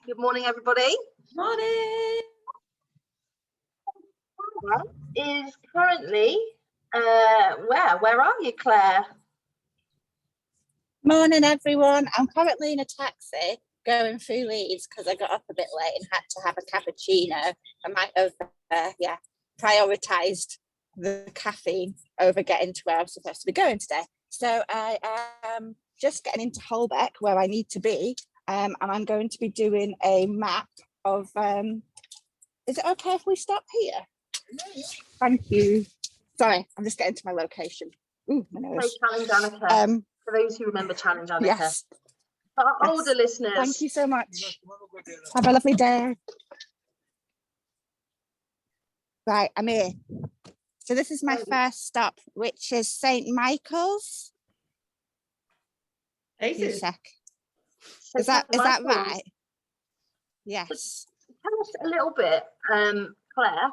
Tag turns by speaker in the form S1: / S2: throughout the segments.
S1: Good morning, everybody.
S2: Morning.
S1: Claire is currently, where are you, Claire?
S3: Morning, everyone. I'm currently in a taxi going through Leeds because I got up a bit late and had to have a cappuccino. I might have, prioritised the caffeine over getting to where I'm supposed to be going today. So I am just getting into Holbeck where I need to be, and I'm going to be doing a map of, is it okay if we stop here? Thank you. Sorry, I'm just getting to my location. Ooh, my nose.
S1: Challenge Annika. For those who remember Challenge Annika.
S3: Yes.
S1: For our older listeners.
S3: Thank you so much. Have a lovely day. Right, I'm here. So this is my first stop, which is St. Michael's. Is that right? Yes.
S1: Tell us a little bit, Claire,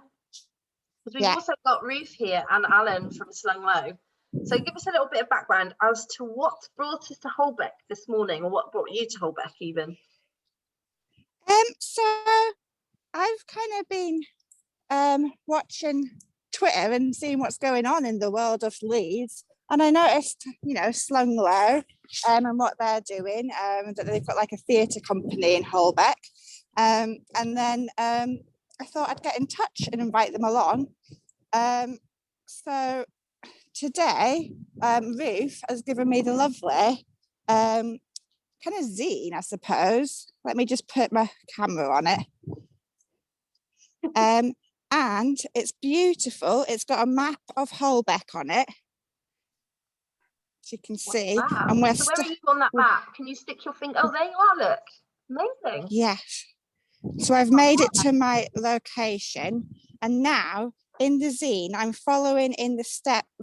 S1: because we've also got Ruth here and Alan from Slunglow. So give us a little bit of background as to what brought us to Holbeck this morning, or what brought you to Holbeck even.
S3: So I've kind of been watching Twitter and seeing what's going on in the world of Leeds, and I noticed, Slunglow and what they're doing, that they've got like a theatre company in Holbeck, and then I thought I'd get in touch and invite them along. So today, Ruth has given me the lovely kind of zine, I suppose. Let me just put my camera on it. And it's beautiful. It's got a map of Holbeck on it, as you can see.
S1: Wow.
S3: And we're
S1: so where are you on that map? Can you stick your finger? Oh, there you are, look. Amazing.
S3: Yes. So I've made it to my location, and now in the zine, I'm following in the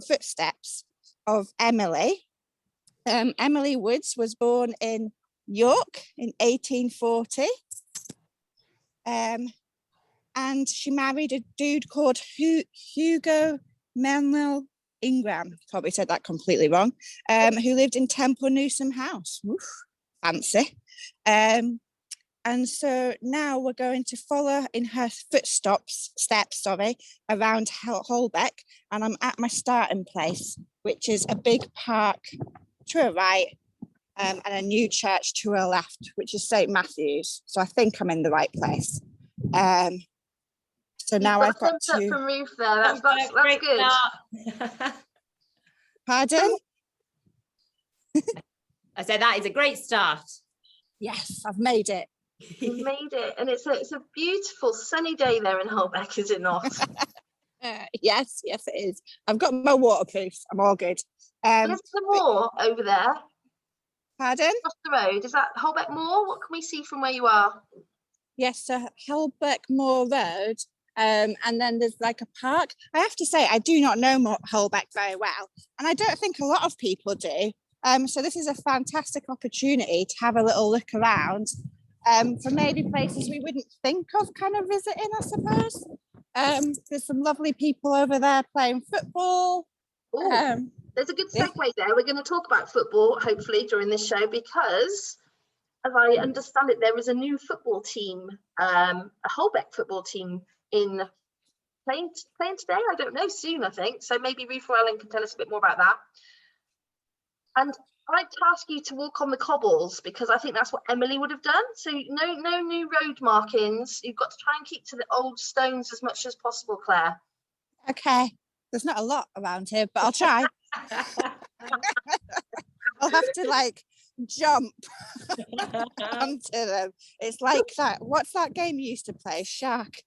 S3: footsteps of Emily. Emily Woods was born in York in 1840. And she married a dude called Hugo Manuel Ingram, probably said that completely wrong, who lived in Temple Newsome House. Oof, fancy. And so now we're going to follow in her steps, around Holbeck, and I'm at my starting place, which is a big park to her right, and a new church to her left, which is St. Matthew's. So I think I'm in the right place. So now I've got to...
S1: from Ruth there. That's good.
S3: Pardon?
S2: I said that is a great start.
S3: Yes, I've made it.
S1: You've made it, and it's a beautiful sunny day there in Holbeck, is it not?
S3: Yes, it is. I've got my waterproofs. I'm all good.
S1: There's the moor over there.
S3: Pardon?
S1: Across the road. Is that Holbeck Moor? What can we see from where you are?
S3: Yes, so Holbeck Moor Road. And then there's like a park. I have to say, I do not know Holbeck very well, and I don't think a lot of people do. So this is a fantastic opportunity to have a little look around, for maybe places we wouldn't think of kind of visiting, I suppose. There's some lovely people over there playing football.
S1: There's a good segue there. We're going to talk about football, hopefully, during this show, because as I understand it, there is a new football team, a Holbeck football team in playing today. I don't know, soon, I think. So maybe Ruth or Ellen can tell us a bit more about that. And I'd task you to walk on the cobbles, because I think that's what Emily would have done. So no new road markings. You've got to try and keep to the old stones as much as possible, Claire.
S3: Okay. There's not a lot around here, but I'll try. I'll have to jump onto them. It's like that. What's that game you used to play? Shark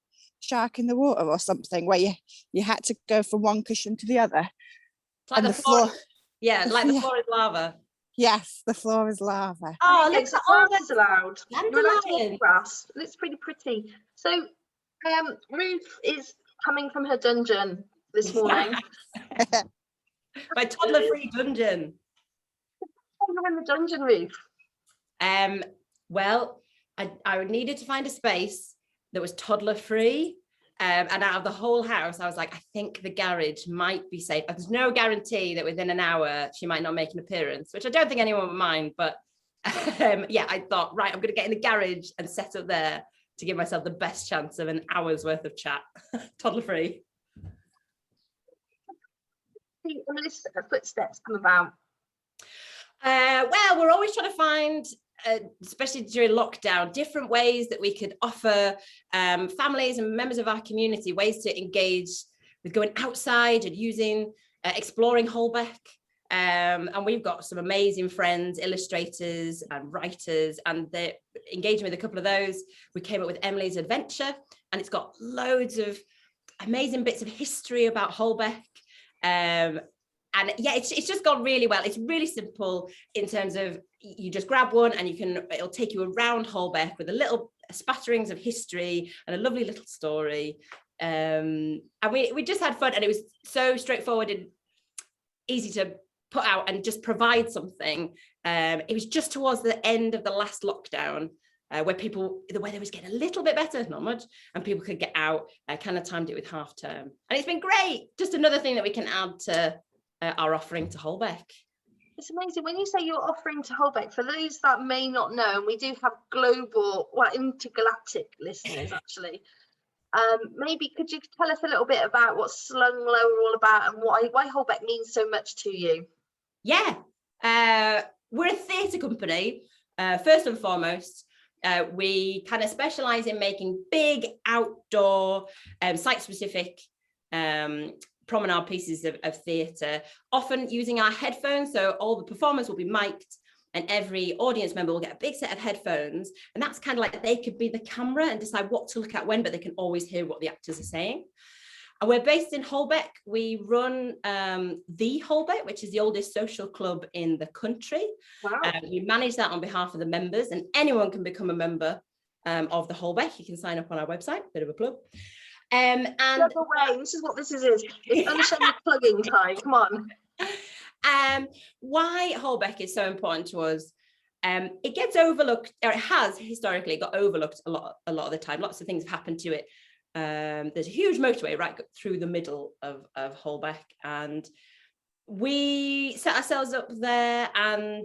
S3: in the water or something, where you had to go from one cushion to the other.
S2: Like the floor. Yeah, like the floor is lava.
S3: Yes, the floor is lava.
S1: Oh, look, the grass is allowed. You're allowed to walk grass. It looks pretty pretty. So Ruth is coming from her dungeon this morning.
S2: My toddler-free dungeon.
S1: You're in the dungeon, Ruth.
S2: Well, I needed to find a space that was toddler-free. And out of the whole house, I was like, I think the garage might be safe. There's no guarantee that within an hour she might not make an appearance, which I don't think anyone would mind, but yeah, I thought, right, I'm going to get in the garage and set up there to give myself the best chance of an hour's worth of chat, toddler free.
S1: The list of footsteps come about.
S2: Well, we're always trying to find, especially during lockdown, different ways that we could offer families and members of our community ways to engage with going outside and using, exploring Holbeck. And we've got some amazing friends, illustrators and writers, and they're engaging with a couple of those. We came up with Emily's Adventure, and it's got loads of amazing bits of history about Holbeck. And yeah, it's just gone really well. It's really simple in terms of you just grab one and it'll take you around Holbeck with a little spatterings of history and a lovely little story. And we just had fun, and it was so straightforward and easy to put out and just provide something. It was just towards the end of the last lockdown where the weather was getting a little bit better, not much, and people could get out. Kind of timed it with half term, and it's been great. Just another thing that we can add to our offering to Holbeck.
S1: It's amazing when you say you're offering to Holbeck. For those that may not know, and we do have global, intergalactic listeners actually. Maybe could you tell us a little bit about what Slunglow are all about and why Holbeck means so much to you?
S2: Yeah, we're a theatre company, first and foremost. We kind of specialise in making big outdoor, site-specific promenade pieces of theatre, often using our headphones. So all the performers will be mic'd, and every audience member will get a big set of headphones, and that's kind of like they could be the camera and decide what to look at when, but they can always hear what the actors are saying. And we're based in Holbeck. We run the Holbeck, which is the oldest social club in the country.
S1: Wow.
S2: We manage that on behalf of the members, and anyone can become a member of the Holbeck. You can sign up on our website, bit of a plug. And
S1: away. This is what this is. It's unashamed plugging time. Come on.
S2: Why Holbeck is so important to us. It gets overlooked, or it has historically got overlooked a lot of the time. Lots of things have happened to it. There's a huge motorway right through the middle of Holbeck, and we set ourselves up there and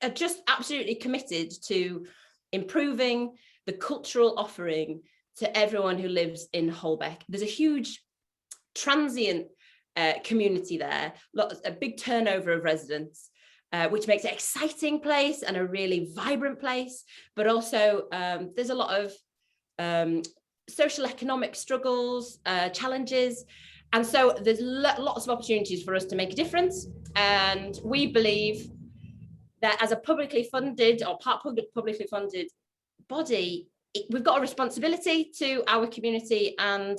S2: are just absolutely committed to improving the cultural offering to everyone who lives in Holbeck. There's a huge transient community there, a big turnover of residents, which makes it an exciting place and a really vibrant place, but also there's a lot of social economic struggles, challenges, and so there's lots of opportunities for us to make a difference. And we believe that as a publicly funded or publicly funded body, we've got a responsibility to our community, and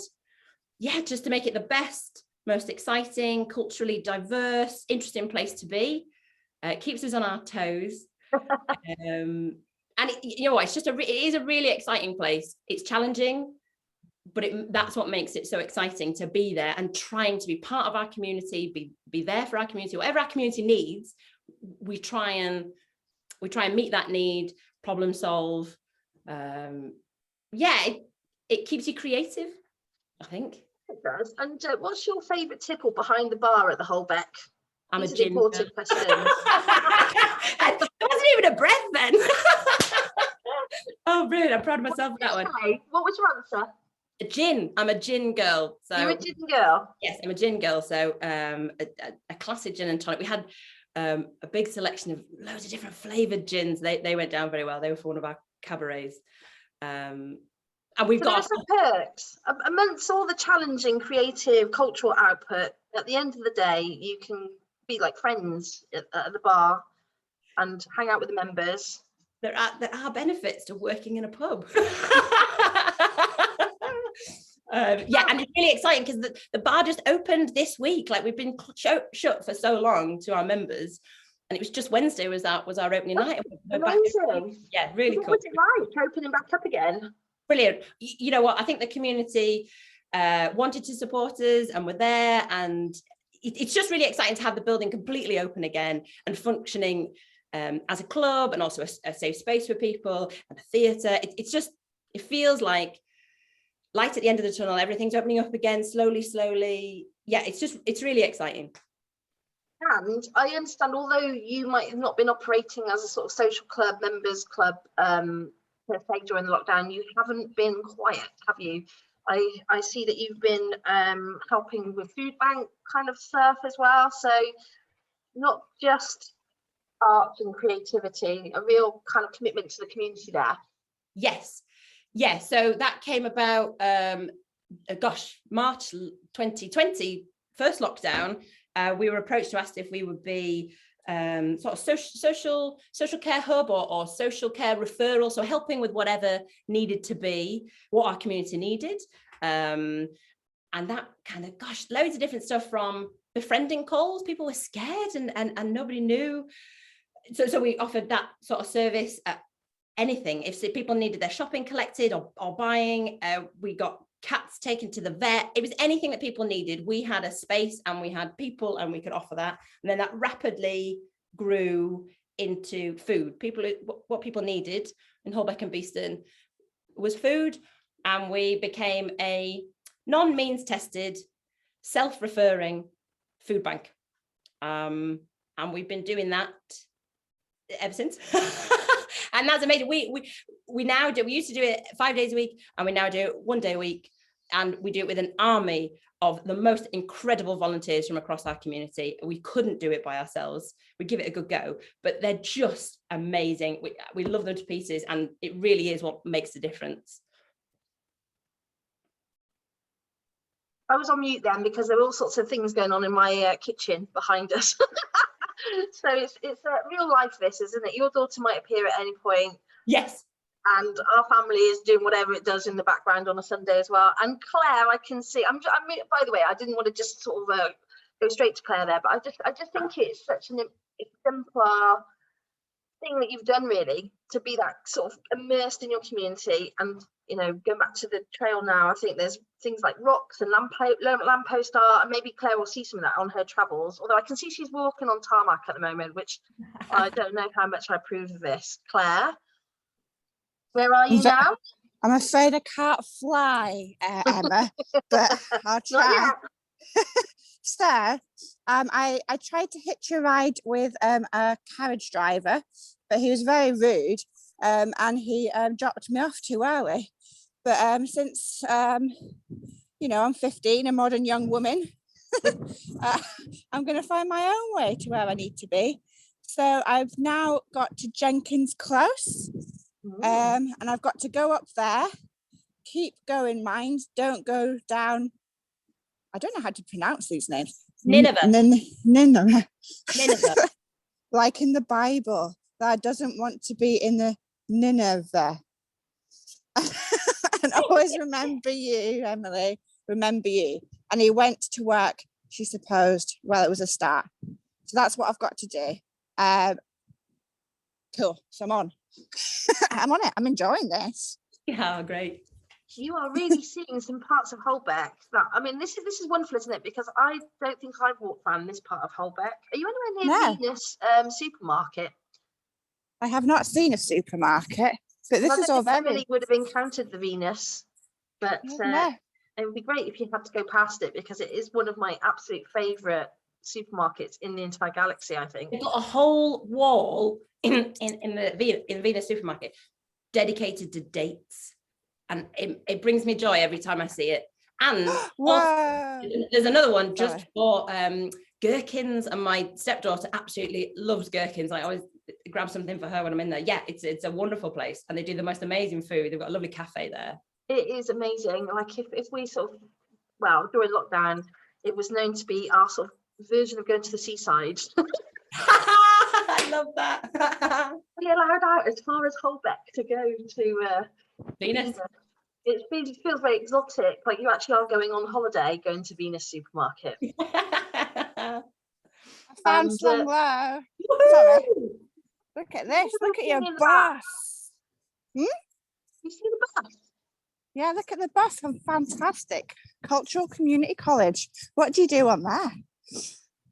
S2: yeah, just to make it the best, most exciting, culturally diverse, interesting place to be. It keeps us on our toes. And it is a really exciting place. It's challenging, but that's what makes it so exciting to be there and trying to be part of our community, be there for our community. Whatever our community needs, we try and meet that need, problem solve. It keeps you creative, I think.
S1: It does. And what's your favourite tipple behind the bar at the Holbeck?
S2: I'm
S1: These
S2: a
S1: are
S2: gin
S1: important questions.
S2: There wasn't even a breath then. Oh, brilliant. I'm proud of myself for that one.
S1: What was your answer?
S2: A gin. I'm a gin girl. So
S1: you're a gin girl?
S2: Yes, I'm a gin girl. So a classic gin and tonic. We had a big selection of loads of different flavoured gins. They went down very well. They were for one of our cabarets. And we've got
S1: some perks amongst all the challenging creative cultural output. At the end of the day, you can be like friends at the bar and hang out with the members.
S2: There are benefits to working in a pub. And it's really exciting because the bar just opened this week. Like, we've been shut for so long to our members, and it was just Wednesday was our opening night.
S1: Amazing.
S2: Yeah, really cool.
S1: What was it like opening back up again?
S2: Brilliant. You know what? I think the community wanted to support us and were there, and it's just really exciting to have the building completely open again and functioning as a club, and also a safe space for people and a theatre. It feels like light at the end of the tunnel. Everything's opening up again slowly. Yeah, it's really exciting.
S1: And I understand, although you might have not been operating as a sort of social club, members club, per se during the lockdown, you haven't been quiet, have you? I see that you've been helping with food bank kind of stuff as well. So not just art and creativity, a real kind of commitment to the community there.
S2: Yes. Yeah, so that came about, March 2020, first lockdown. We were approached to ask if we would be sort of social care hub or social care referral, so helping with whatever needed to be, what our community needed. And that kind of, loads of different stuff, from befriending calls. People were scared and nobody knew. So we offered that sort of service at anything. If people needed their shopping collected or buying, we got cats taken to the vet. It was anything that people needed. We had a space and we had people and we could offer that. And then that rapidly grew into food. What people needed in Holbeck and Beeston was food. And we became a non-means tested, self-referring food bank. And we've been doing that ever since. And that's amazing. We used to do it 5 days a week, and we now do it 1 day a week. And we do it with an army of the most incredible volunteers from across our community. We couldn't do it by ourselves. We give it a good go, but they're just amazing. We love them to pieces, and it really is what makes the difference.
S1: I was on mute then because there were all sorts of things going on in my kitchen behind us. So it's real life, this, isn't it? Your daughter might appear at any point.
S2: Yes.
S1: And our family is doing whatever it does in the background on a Sunday as well. And Claire, I can see. I mean, by the way, I didn't want to just sort of go straight to Claire there, but I just think it's such an exemplar thing that you've done, really, to be that sort of immersed in your community. And going back to the trail now, I think there's things like rocks and lamppost art, and maybe Claire will see some of that on her travels. Although I can see she's walking on tarmac at the moment, which I don't know how much I approve of this. Claire, where are you now?
S3: I'm afraid I can't fly, Emma, but I'll try. So, I tried to hitch a ride with a carriage driver, but he was very rude, and he dropped me off too early. But since I'm 15, a modern young woman, I'm going to find my own way to where I need to be. So I've now got to Jenkins Close. And I've got to go up there, keep going, mind, don't go down. I don't know how to pronounce these names.
S2: Nineveh.
S3: Nineveh.
S2: Like
S3: in the Bible, that doesn't want to be in the Nineveh. And always remember you, Emily, remember you. And he went to work, she supposed. Well, it was a start. So that's what I've got to do. Cool, so I'm on. I'm on it. I'm enjoying this.
S2: Yeah, great.
S1: You are really seeing some parts of Holbeck. This is wonderful, isn't it? Because I don't think I've walked around this part of Holbeck. Are you anywhere near Venus supermarket?
S3: I have not seen a supermarket, but this is all very.
S1: Emily would have encountered the Venus, but it would be great if you had to go past it, because it is one of my absolute favourite supermarkets in the entire galaxy. I think
S2: they've got a whole wall in the Venus supermarket dedicated to dates, and it brings me joy every time I see it. And there's another one just for gherkins, and my stepdaughter absolutely loves gherkins. I always grab something for her when I'm in there. Yeah, it's a wonderful place, and they do the most amazing food. They've got a lovely cafe there. It
S1: is amazing. Like if we sort of, during lockdown, it was known to be our sort of version of going to the seaside.
S2: I love that.
S1: We allowed out as far as Holbeck to go to
S2: Venus.
S1: It feels very exotic, like you actually are going on holiday, going to Venus supermarket.
S3: I found Slunglow. Sorry. Look at this. Look at your bus.
S1: You see the bus?
S3: Yeah, look at the bus. Fantastic. Cultural Community College. What do you do on there?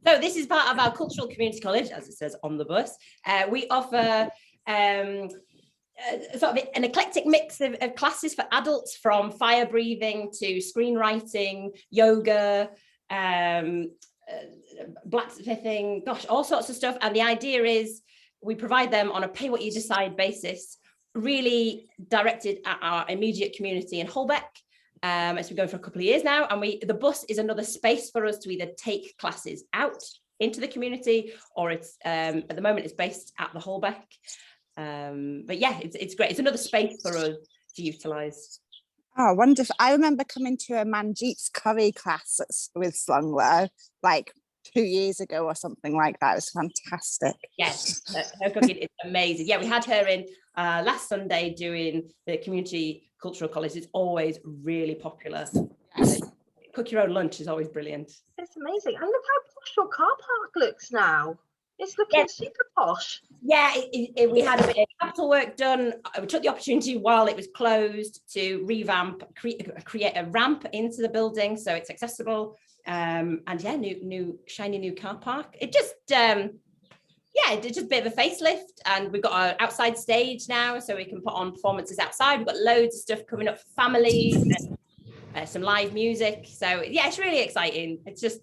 S2: So this is part of our Cultural Community College, as it says on the bus. We offer sort of an eclectic mix of classes for adults, from fire breathing to screenwriting, yoga, blacksmithing, gosh, all sorts of stuff. And the idea is we provide them on a pay what you decide basis, really directed at our immediate community in Holbeck. It's been going for a couple of years now, and the bus is another space for us to either take classes out into the community, or it's at the moment it's based at the Holbeck. But yeah, it's great. It's another space for us to utilise.
S3: Oh, wonderful. I remember coming to a Manjeet's curry class with Slunglow like 2 years ago or something like that. It was fantastic.
S2: Yes, her cooking is amazing. Yeah, we had her in last Sunday doing the community cultural college. It's always really popular. Yes. Cook your own lunch is always brilliant.
S1: It's amazing. And look how posh your car park looks now. It's looking super posh.
S2: Yeah, we had a bit of capital work done. We took the opportunity while it was closed to revamp, create a ramp into the building so it's accessible. And yeah, new shiny new car park. It just it's just a bit of a facelift, and we've got our outside stage now, so we can put on performances outside. We've got loads of stuff coming up for families, and some live music. So yeah, it's really exciting. It's just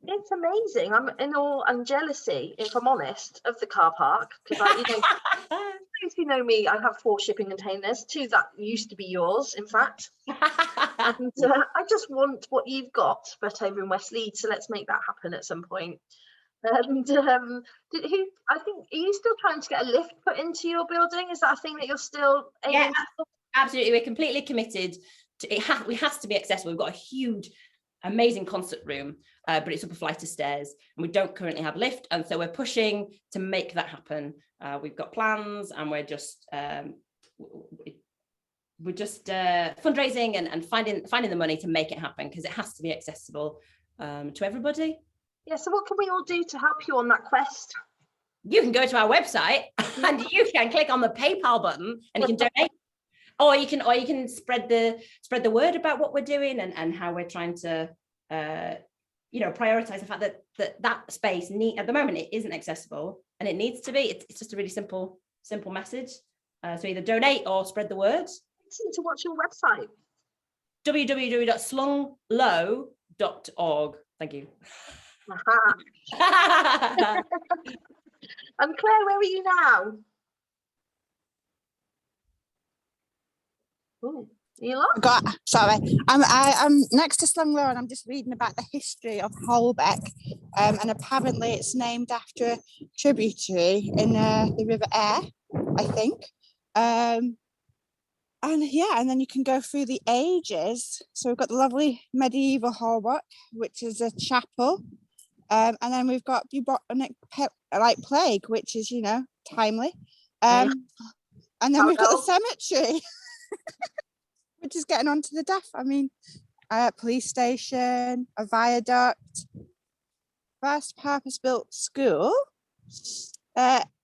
S1: it's amazing. I'm in awe and jealousy, if I'm honest, of the car park, because if you know me, I have 4 shipping containers, 2 that used to be yours, in fact. And I just want what you've got, but over in West Leeds. So let's make that happen at some point. And I think, are you still trying to get a lift put into your building? Is that a thing that you're still aiming to?
S2: Absolutely. We're completely committed to it. Has to be accessible. We've got a huge, amazing concert room, but it's up a flight of stairs, and we don't currently have a lift, and so we're pushing to make that happen. We've got plans, and we're just fundraising and finding the money to make it happen, because it has to be accessible to everybody.
S1: Yeah, so what can we all do to help you on that quest?
S2: You can go to our website and you can click on the PayPal button and you can donate, or you can spread the word about what we're doing and how we're trying to prioritize the fact that space at the moment it isn't accessible, and it needs to be. It's just a really simple message. So either donate or spread the word.
S1: Excellent. To watch your website,
S2: www.slunglow.org. Thank you.
S1: And Claire, where are you now? Oh, you lost?
S3: Sorry, I'm next to Slunglow, and I'm just reading about the history of Holbeck, and apparently it's named after a tributary in the River Aire, I think. And then you can go through the ages. So we've got the lovely medieval Holbeck, which is a chapel. And then we've got bubonic plague, which is, timely. And then we've got the cemetery, which is getting on to the death. I mean, police station, a viaduct, first purpose-built school,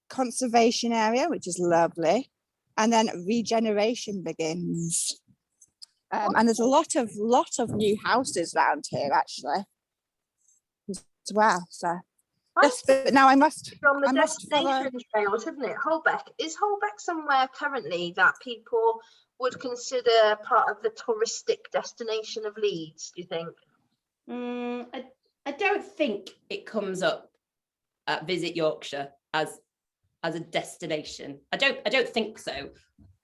S3: conservation area, which is lovely. And then regeneration begins. And there's a lot of new houses around here, actually, as well. So, yes, but now I must.
S1: From the destination trails, isn't it? Holbeck. Is Holbeck somewhere currently that people would consider part of the touristic destination of Leeds, do you think?
S2: I don't think it comes up at Visit Yorkshire as a destination. I don't think so.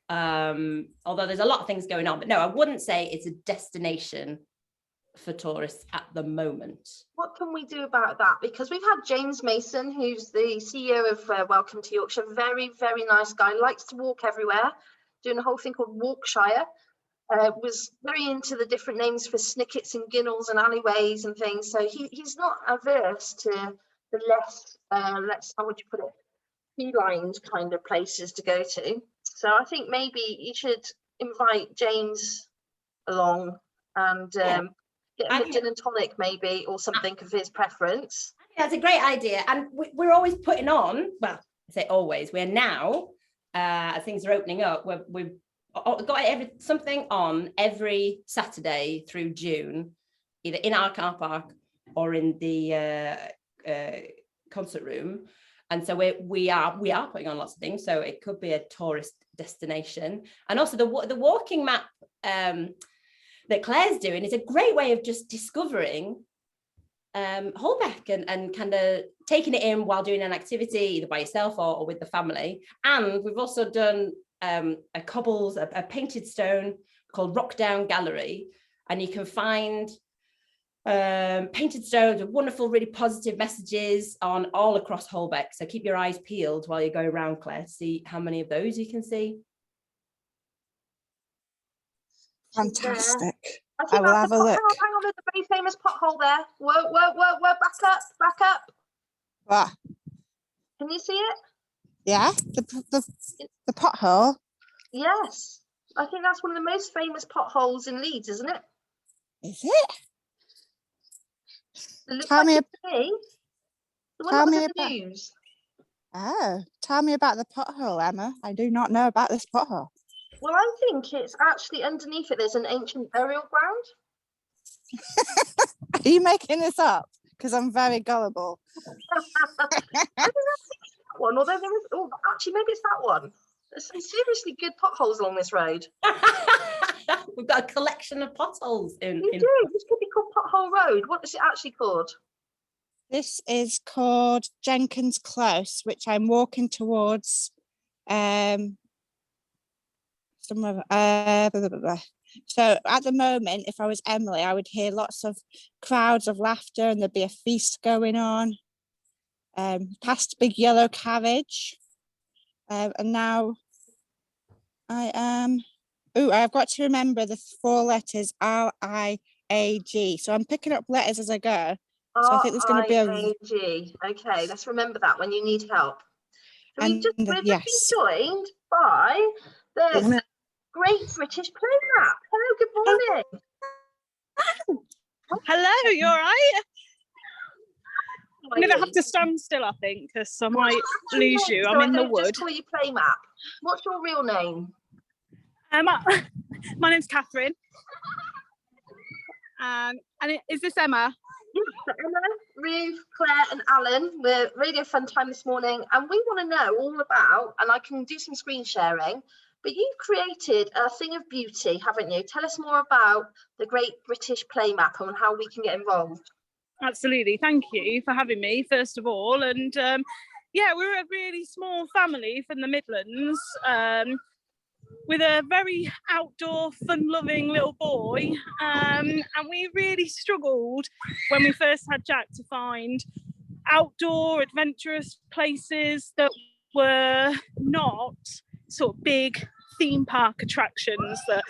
S2: Although there's a lot of things going on, but no, I wouldn't say it's a destination for tourists at the moment.
S1: What can we do about that? Because we've had James Mason, who's the CEO of Welcome to Yorkshire, very, very nice guy, likes to walk everywhere, doing a whole thing called Walkshire, was very into the different names for snickets and ginnels and alleyways and things. So he's not averse to the less, how would you put it, feline kind of places to go to. So I think maybe you should invite James along and get a gin and tonic maybe, or something of his preference.
S2: That's a great idea. And we're always putting on, well, I say always, we're now, as things are opening up, we've got something on every Saturday through June, either in our car park or in the concert room. And so we are putting on lots of things. So it could be a tourist destination. And also the walking map that Claire's doing is a great way of just discovering Holbeck and kind of taking it in while doing an activity either by yourself or with the family. And we've also done a painted stone called Rock Down Gallery, and you can find painted stones with wonderful, really positive messages on all across Holbeck. So keep your eyes peeled while you go around, Claire, to see how many of those you can see.
S3: Fantastic.
S1: I
S3: will have a look.
S1: Hang on, there's a very famous pothole there. Whoa, back up.
S3: What?
S1: Can you see it?
S3: Yeah, the pothole.
S1: Yes, I think that's one of the most famous potholes in Leeds, isn't it?
S3: Is it?
S1: It looks
S3: Tell
S1: like
S3: me,
S1: it to me. The one
S3: tell
S1: that was
S3: me
S1: in the
S3: about.
S1: news.
S3: Oh, tell me about the pothole, Emma. I do not know about this pothole.
S1: Well, I think it's actually underneath it. There's an ancient burial ground.
S3: Are you making this up? Because I'm very gullible.
S1: I think that's that one, although there is. Oh, actually, maybe it's that one. There's some seriously good potholes along this road.
S2: We've got a collection of potholes in.
S1: We do. This could be called Pothole Road. What is it actually called?
S3: This is called Jenkins Close, which I'm walking towards. Somewhere. Blah, blah, blah. So at the moment, if I was Emily, I would hear lots of crowds of laughter and there'd be a feast going on. Past big yellow carriage. And now I am. Oh, I've got to remember the 4 letters RIAG. So I'm picking up letters as I go. So I think there's going to be a.
S1: RIAG. Okay, let's remember that when you need help. So we've just been joined by the Great British Play Map. Hello, good morning.
S4: Hello, you all right? I'm going to have to stand still, I think, because I might lose you. I'm in the wood.
S1: Just call you Play Map. What's your real name?
S4: My name's Catherine. And is this Emma?
S1: Yes, so Emma, Ruth, Claire and Alan. We're Radio Funtime this morning, and we want to know all about, and I can do some screen sharing, but you've created a thing of beauty, haven't you? Tell us more about the Great British Play Map and how we can get involved.
S4: Absolutely. Thank you for having me, first of all. And yeah, we're a really small family from the Midlands, with a very outdoor, fun-loving little boy. And we really struggled when we first had Jack to find outdoor, adventurous places that were not sort of big theme park attractions that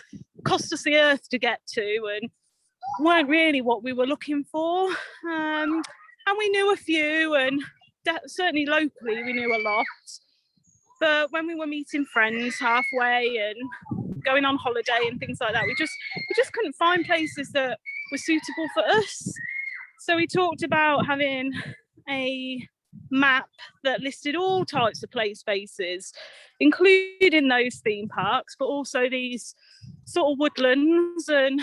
S4: cost us the earth to get to and weren't really what we were looking for. And we knew a few, and certainly locally we knew a lot. But when we were meeting friends halfway and going on holiday and things like that, we just couldn't find places that were suitable for us. So we talked about having a map that listed all types of play spaces, including those theme parks, but also these sort of woodlands and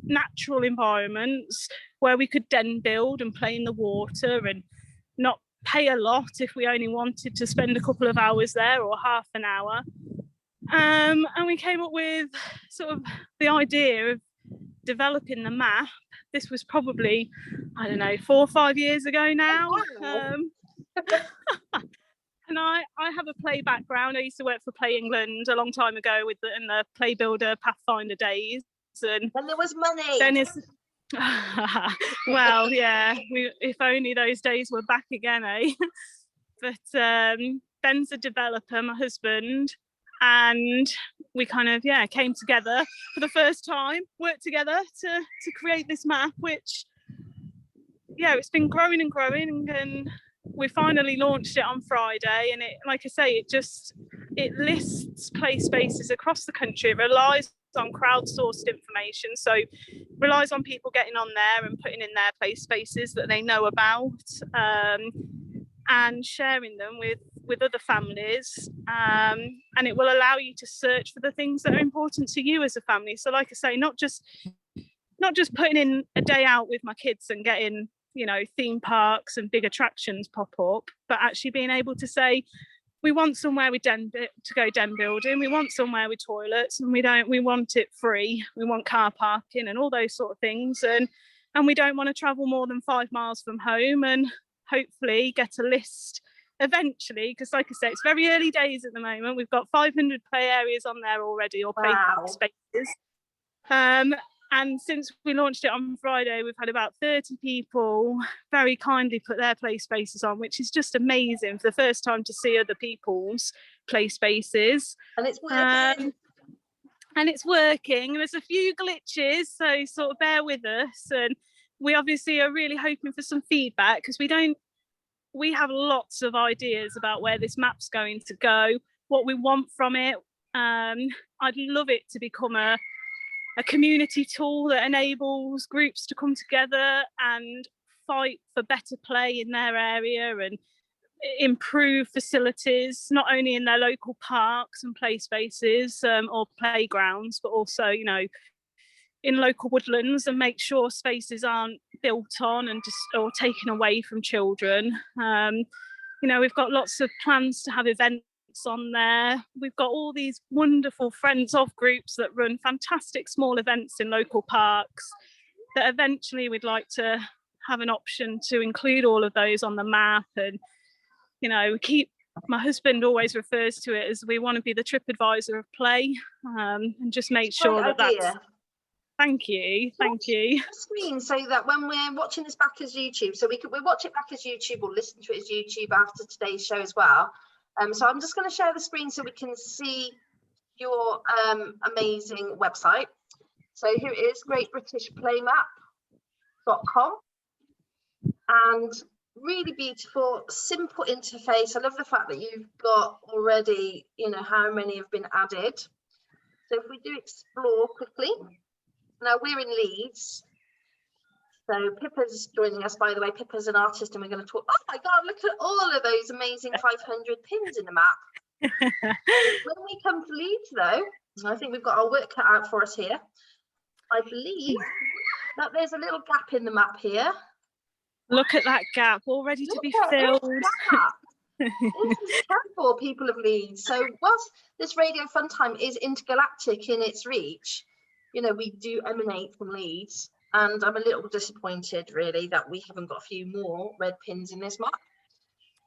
S4: natural environments where we could den build and play in the water and not pay a lot if we only wanted to spend a couple of hours there or half an hour. And we came up with sort of the idea of developing the map. This was probably, I don't know, 4 or 5 years ago now. And I have a play background. I used to work for Play England a long time ago in the Play Builder Pathfinder days. And
S1: there was money.
S4: Dennis, well, yeah, if only those days were back again, eh? But Ben's a developer, my husband, and we kind of, came together for the first time, worked together to create this map, which, it's been growing and growing, and we finally launched it on Friday. And it, like I say, it lists play spaces across the country. It relies on crowdsourced information, so relies on people getting on there and putting in their play spaces that they know about, and sharing them with other families, and it will allow you to search for the things that are important to you as a family. So like I say, not just putting in a day out with my kids and getting theme parks and big attractions pop up, but actually being able to say, we want somewhere to go den building, we want somewhere with toilets, and we want it free, we want car parking and all those sort of things. And and we don't want to travel more than 5 miles from home, and hopefully get a list eventually, because like I say, it's very early days at the moment. We've got 500 play areas on there already, or play spaces. And since we launched it on Friday, we've had about 30 people very kindly put their play spaces on, which is just amazing for the first time to see other people's play spaces.
S1: And it's working.
S4: And it's working. There's a few glitches, so sort of bear with us. And we obviously are really hoping for some feedback, because we have lots of ideas about where this map's going to go, what we want from it. I'd love it to become a community tool that enables groups to come together and fight for better play in their area and improve facilities, not only in their local parks and play spaces or playgrounds, but also, you know, in local woodlands, and make sure spaces aren't built on and just or taken away from children. You know, we've got lots of plans to have events on there. We've got all these wonderful friends of groups that run fantastic small events in local parks, that eventually we'd like to have an option to include all of those on the map. And, you know, my husband always refers to it as we want to be the TripAdvisor of play, and just make sure that that's... Thank you.
S1: Screen so that when we're watching this back as YouTube, so we watch it back as YouTube or listen to it as YouTube after today's show as well. So I'm just going to share the screen so we can see your amazing website. So here it is, greatbritishplaymap.com, and really beautiful, simple interface. I love the fact that you've got already, you know, how many have been added. So if we do explore quickly, now we're in Leeds. So Pippa's joining us, by the way. Pippa's an artist, and we're going to talk. Oh my God, look at all of those amazing 500 pins in the map. When we come to Leeds, though, I think we've got our work cut out for us here. I believe that there's a little gap in the map here.
S4: Look at that gap, all ready to be filled.
S1: This is for people of Leeds. So whilst this Radio Funtime is intergalactic in its reach, you know, we do emanate from Leeds. And I'm a little disappointed, really, that we haven't got a few more red pins in this map.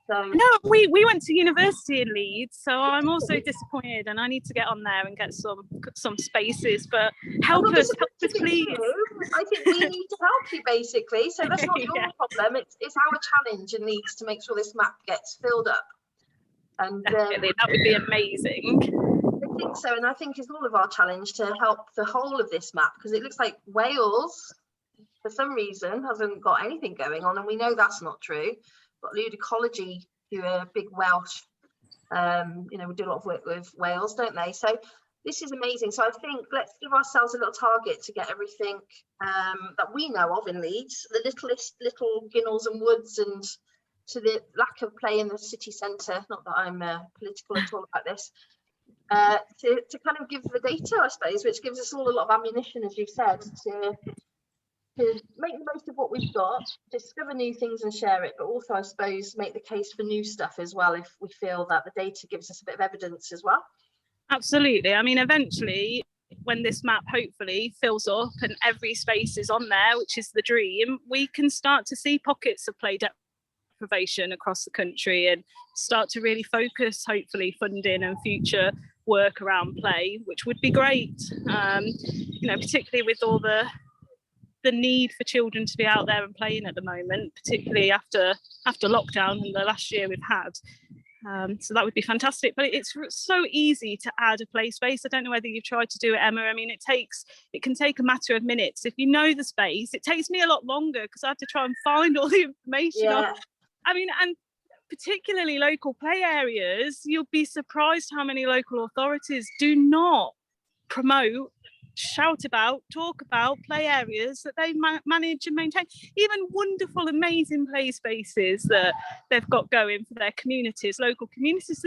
S1: So
S4: no, we went to university in Leeds, so I'm also disappointed, and I need to get on there and get some spaces. But help us, please.
S1: I think we need to help you, basically. So that's not your problem. It's our challenge in Leeds to make sure this map gets filled up. And
S4: definitely, that would be amazing.
S1: I think so, and I think it's all of our challenge to help the whole of this map, because it looks like Wales, for some reason, hasn't got anything going on, and we know that's not true. But Ludicology, who are big Welsh, you know, we do a lot of work with Wales, don't they? So this is amazing. So I think let's give ourselves a little target to get everything that we know of in Leeds, the little ginnels and woods, and to the lack of play in the city centre. Not that I'm political at all about this. To kind of give the data, I suppose, which gives us all a lot of ammunition, as you've said, to make the most of what we've got, discover new things and share it, but also, I suppose, make the case for new stuff as well, if we feel that the data gives us a bit of evidence as well.
S4: Absolutely. I mean, eventually, when this map hopefully fills up and every space is on there, which is the dream, we can start to see pockets of play deprivation across the country and start to really focus, hopefully, funding and future work around play, which would be great. You know, particularly with all the need for children to be out there and playing at the moment, particularly after lockdown and the last year we've had. So that would be fantastic. But it's so easy to add a play space. I don't know whether you've tried to do it, Emma. I mean, it can take a matter of minutes. If you know the space, it takes me a lot longer because I have to try and find all the information.
S1: Yeah.
S4: I mean, and particularly local play areas, you'll be surprised how many local authorities do not promote, shout about, talk about play areas that they manage and maintain. Even wonderful, amazing play spaces that they've got going for their communities, local communities.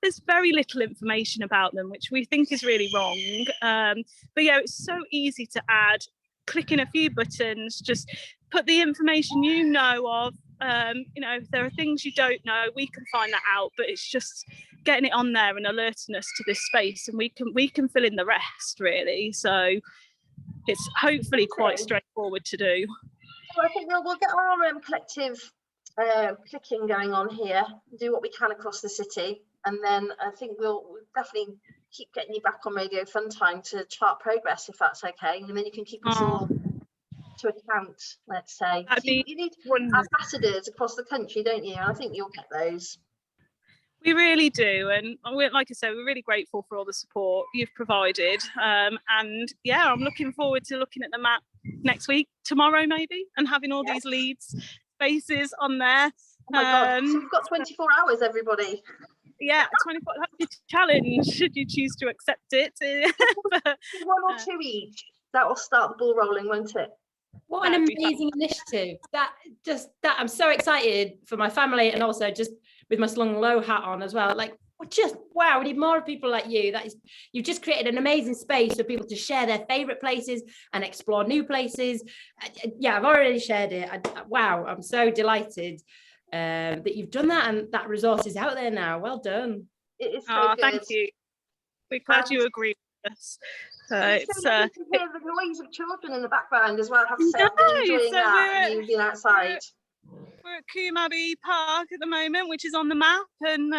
S4: There's very little information about them, which we think is really wrong. But yeah, it's so easy to add, clicking a few buttons, just put the information you know of. You know, if there are things you don't know, we can find that out, but it's just getting it on there and alerting us to this space, and we can fill in the rest, really. So it's hopefully quite straightforward to do.
S1: So I think we'll get our collective clicking going on here, do what we can across the city, and then I think we'll definitely keep getting you back on Radio Funtime to chart progress, if that's okay, and then you can keep us all to account, let's say. So you need ambassadors across the country, don't you? And I think you'll get those.
S4: We really do, and like I said, we're really grateful for all the support you've provided, and yeah, I'm looking forward to looking at the map next week, tomorrow maybe, and having all these Leeds spaces on there.
S1: Oh my God, so we've got 24 hours, everybody.
S4: Yeah, 24, that's your challenge, should you choose to accept it.
S1: But, 1 or 2 each, that will start the ball rolling, won't it?
S2: What an amazing initiative. That I'm so excited for my family, and also just with my Slunglow hat on as well. Like, just wow, we need more people like you. You've just created an amazing space for people to share their favorite places and explore new places. Yeah, I've already shared it. Wow, I'm so delighted that you've done that, and that resource is out there now. Well done.
S1: It is so good.
S4: Thank you. We're glad you agree with us.
S1: It's so nice to hear the noise of children in the background as well. I have to say, I've been enjoying that. You've been outside.
S4: We're at Coombe Abbey Park at the moment, which is on the map, and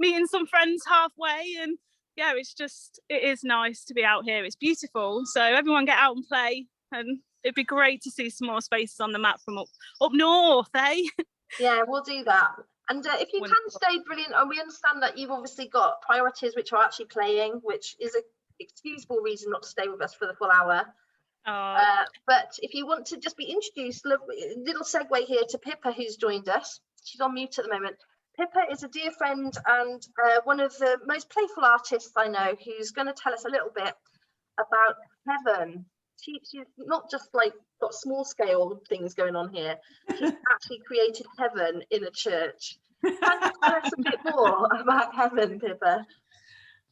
S4: meeting some friends halfway. And yeah, it is nice to be out here. It's beautiful. So everyone get out and play, and it'd be great to see some more spaces on the map from up north, eh?
S1: Yeah, we'll do that. And if you can stay, brilliant. And we understand that you've obviously got priorities which are actually playing, which is an excusable reason not to stay with us for the full hour. But if you want to just be introduced, little segue here to Pippa, who's joined us. She's on mute at the moment. Pippa is a dear friend and one of the most playful artists I know, who's going to tell us a little bit about heaven. She's not just like got small scale things going on here. She's actually created heaven in a church. Can you tell us a bit more about heaven, Pippa?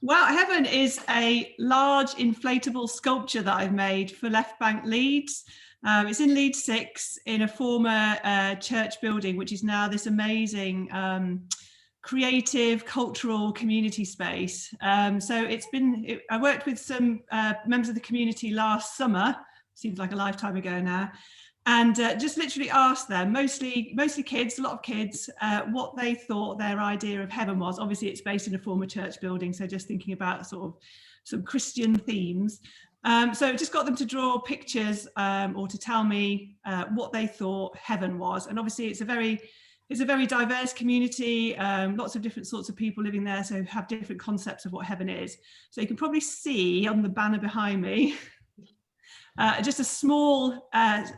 S5: Well, heaven is a large inflatable sculpture that I've made for Left Bank Leeds. It's in Leeds 6 in a former church building, which is now this amazing creative cultural community space. So I worked with some members of the community last summer, seems like a lifetime ago now, and just literally asked them, mostly kids, a lot of kids, what they thought their idea of heaven was. Obviously it's based in a former church building, so just thinking about sort of some Christian themes. So just got them to draw pictures or to tell me what they thought heaven was. And obviously it's a very diverse community, lots of different sorts of people living there, so have different concepts of what heaven is. So you can probably see on the banner behind me just a small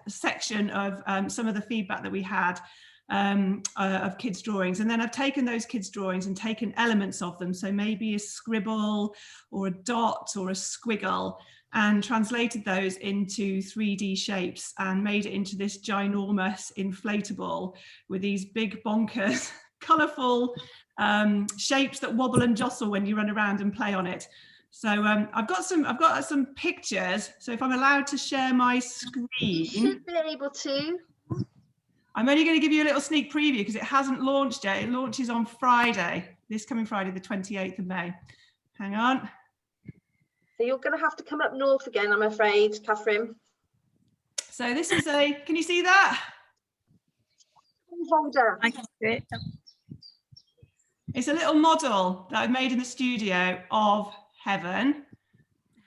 S5: section of some of the feedback that we had of kids' drawings. And then I've taken those kids' drawings and taken elements of them, so maybe a scribble or a dot or a squiggle, and translated those into 3D shapes and made it into this ginormous inflatable with these big bonkers colourful shapes that wobble and jostle when you run around and play on it. So I've got some pictures, so if I'm allowed to share my screen.
S1: You should be able to.
S5: I'm only going to give you a little sneak preview because it hasn't launched yet. It launches on Friday, this coming Friday, the 28th of May. Hang on.
S1: So you're going to have to come up north again, I'm afraid, Catherine.
S5: So this is can you see that?
S4: I can see it.
S5: It's a little model that I've made in the studio of heaven.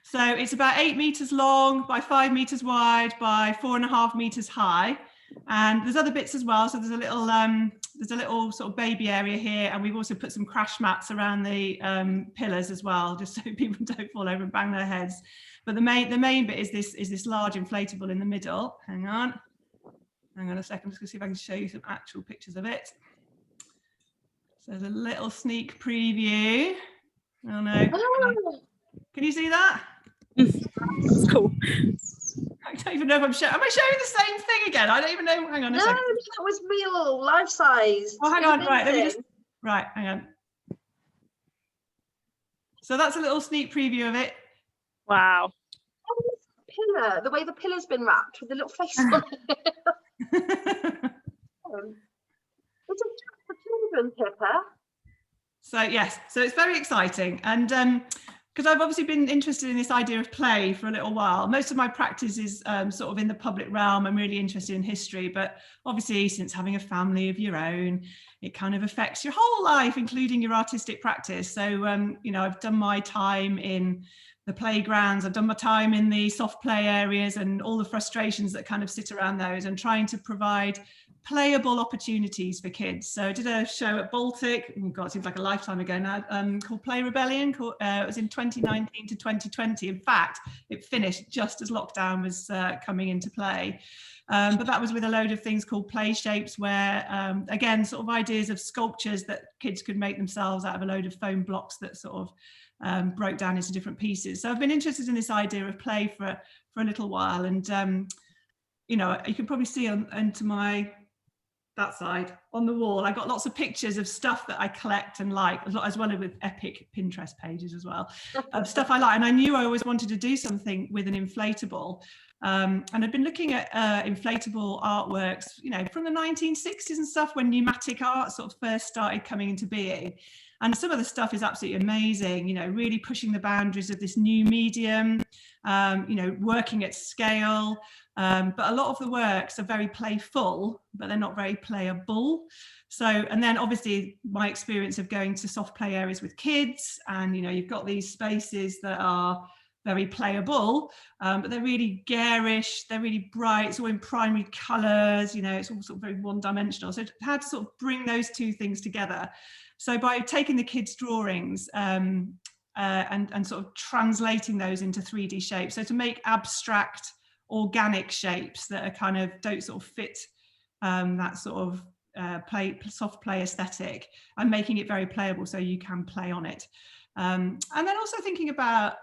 S5: So it's about 8 meters long by 5 meters wide by 4.5 meters high. And there's other bits as well. So there's a little sort of baby area here, and we've also put some crash mats around the pillars as well, just so people don't fall over and bang their heads. But the main bit is this large inflatable in the middle. Hang on a second, just gonna see if I can show you some actual pictures of it. So there's a little sneak preview. Oh no, can you see that?
S4: That's cool.
S5: I don't even know if am I showing the same thing again? I don't even know. Hang on a second.
S1: No, that was real, life size.
S5: Oh, hang on. Right, let me just. Right, hang on. So that's a little sneak preview of it.
S4: Wow.
S1: Pillar, the way the pillar's been wrapped with the little face on it. It's a for children, Pippa.
S5: So yes, so it's very exciting, and because I've obviously been interested in this idea of play for a little while. Most of my practice is sort of in the public realm. I'm really interested in history, but obviously since having a family of your own, it kind of affects your whole life, including your artistic practice. So, you know, I've done my time in the playgrounds, I've done my time in the soft play areas and all the frustrations that kind of sit around those, and trying to provide playable opportunities for kids. So I did a show at Baltic, oh God, it seems like a lifetime ago now, called Play Rebellion. It was in 2019 to 2020. In fact, it finished just as lockdown was coming into play. But that was with a load of things called play shapes, where again, sort of ideas of sculptures that kids could make themselves out of a load of foam blocks that sort of broke down into different pieces. So I've been interested in this idea of play for a little while. And you know, you can probably see onto that side on the wall, I got lots of pictures of stuff that I collect and like, as well as with epic Pinterest pages as well, of stuff I like. And I knew I always wanted to do something with an inflatable. And I've been looking at inflatable artworks, you know, from the 1960s and stuff, when pneumatic art sort of first started coming into being. And some of the stuff is absolutely amazing, you know, really pushing the boundaries of this new medium, you know, working at scale. But a lot of the works are very playful, but they're not very playable. So, and then obviously my experience of going to soft play areas with kids, and, you know, you've got these spaces that are very playable, but they're really garish, they're really bright, it's all in primary colours, you know, it's all sort of very one-dimensional. So how to sort of bring those two things together. So by taking the kids' drawings and sort of translating those into 3D shapes, so to make abstract organic shapes that are kind of don't sort of fit that sort of soft play aesthetic, and making it very playable so you can play on it. And then also thinking about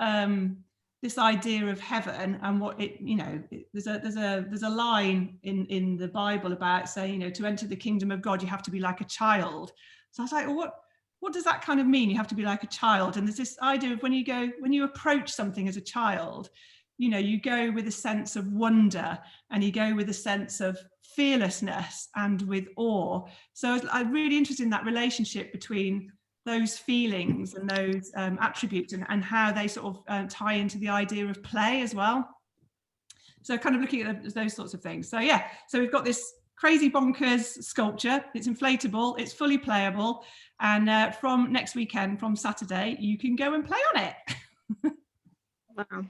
S5: this idea of heaven and what it, you know, there's a line in the Bible about saying, you know, to enter the kingdom of God, you have to be like a child. So I was like, well, what does that kind of mean? You have to be like a child. And there's this idea of when you approach something as a child, you know, you go with a sense of wonder, and you go with a sense of fearlessness and with awe. So I'm really interested in that relationship between those feelings and those attributes, and how they sort of tie into the idea of play as well. So kind of looking at those sorts of things. So yeah, so we've got this crazy bonkers sculpture, it's inflatable, it's fully playable, and from next weekend, from Saturday, you can go and play on it.
S4: Wow.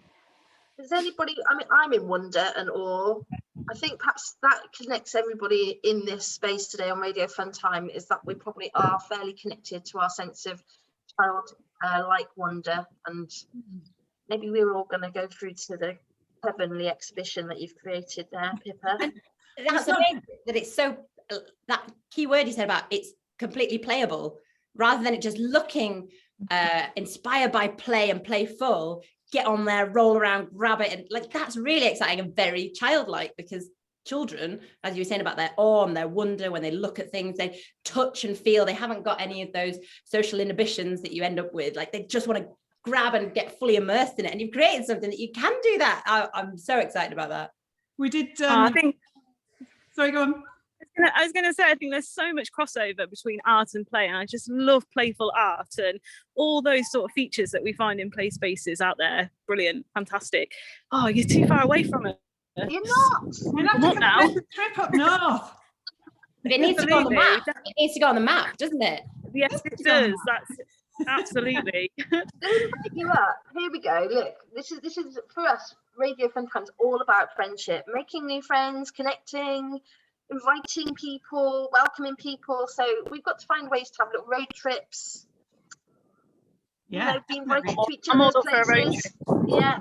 S1: Does anybody, I mean, I'm in wonder and awe. I think perhaps that connects everybody in this space today on Radio Funtime, is that we probably are fairly connected to our sense of child-like wonder. And maybe we're all going to go through to the heavenly exhibition that you've created there, Pippa.
S2: That's amazing that it's so, that key word you said about it's completely playable, rather than it just looking inspired by play and playful. Get on there, roll around, grab it, and like that's really exciting and very childlike, because children, as you were saying about their awe and their wonder, when they look at things, they touch and feel, they haven't got any of those social inhibitions that you end up with. Like they just want to grab and get fully immersed in it, and you've created something that you can do that. I'm so excited about that.
S5: We did
S4: I think,
S5: sorry, go on.
S4: I was going to say, I think there's so much crossover between art and play, and I just love playful art and all those sort of features that we find in play spaces out there. Brilliant, fantastic. Oh, you're too far away from it.
S1: You're not.
S5: We'll have to
S4: now.
S5: make a trip up north.
S2: But it needs to go on the map. It needs to go on the map, doesn't it?
S4: Yes, it does. That's absolutely.
S1: Let me pick you up. Here we go. Look, this is for us. Radio Funtime's all about friendship, making new friends, connecting, inviting people, welcoming people. So we've got to find ways to have little road trips.
S5: Yeah,
S1: you know, be invited to each
S4: I'm all
S1: other's
S4: for a road
S1: places. Yeah.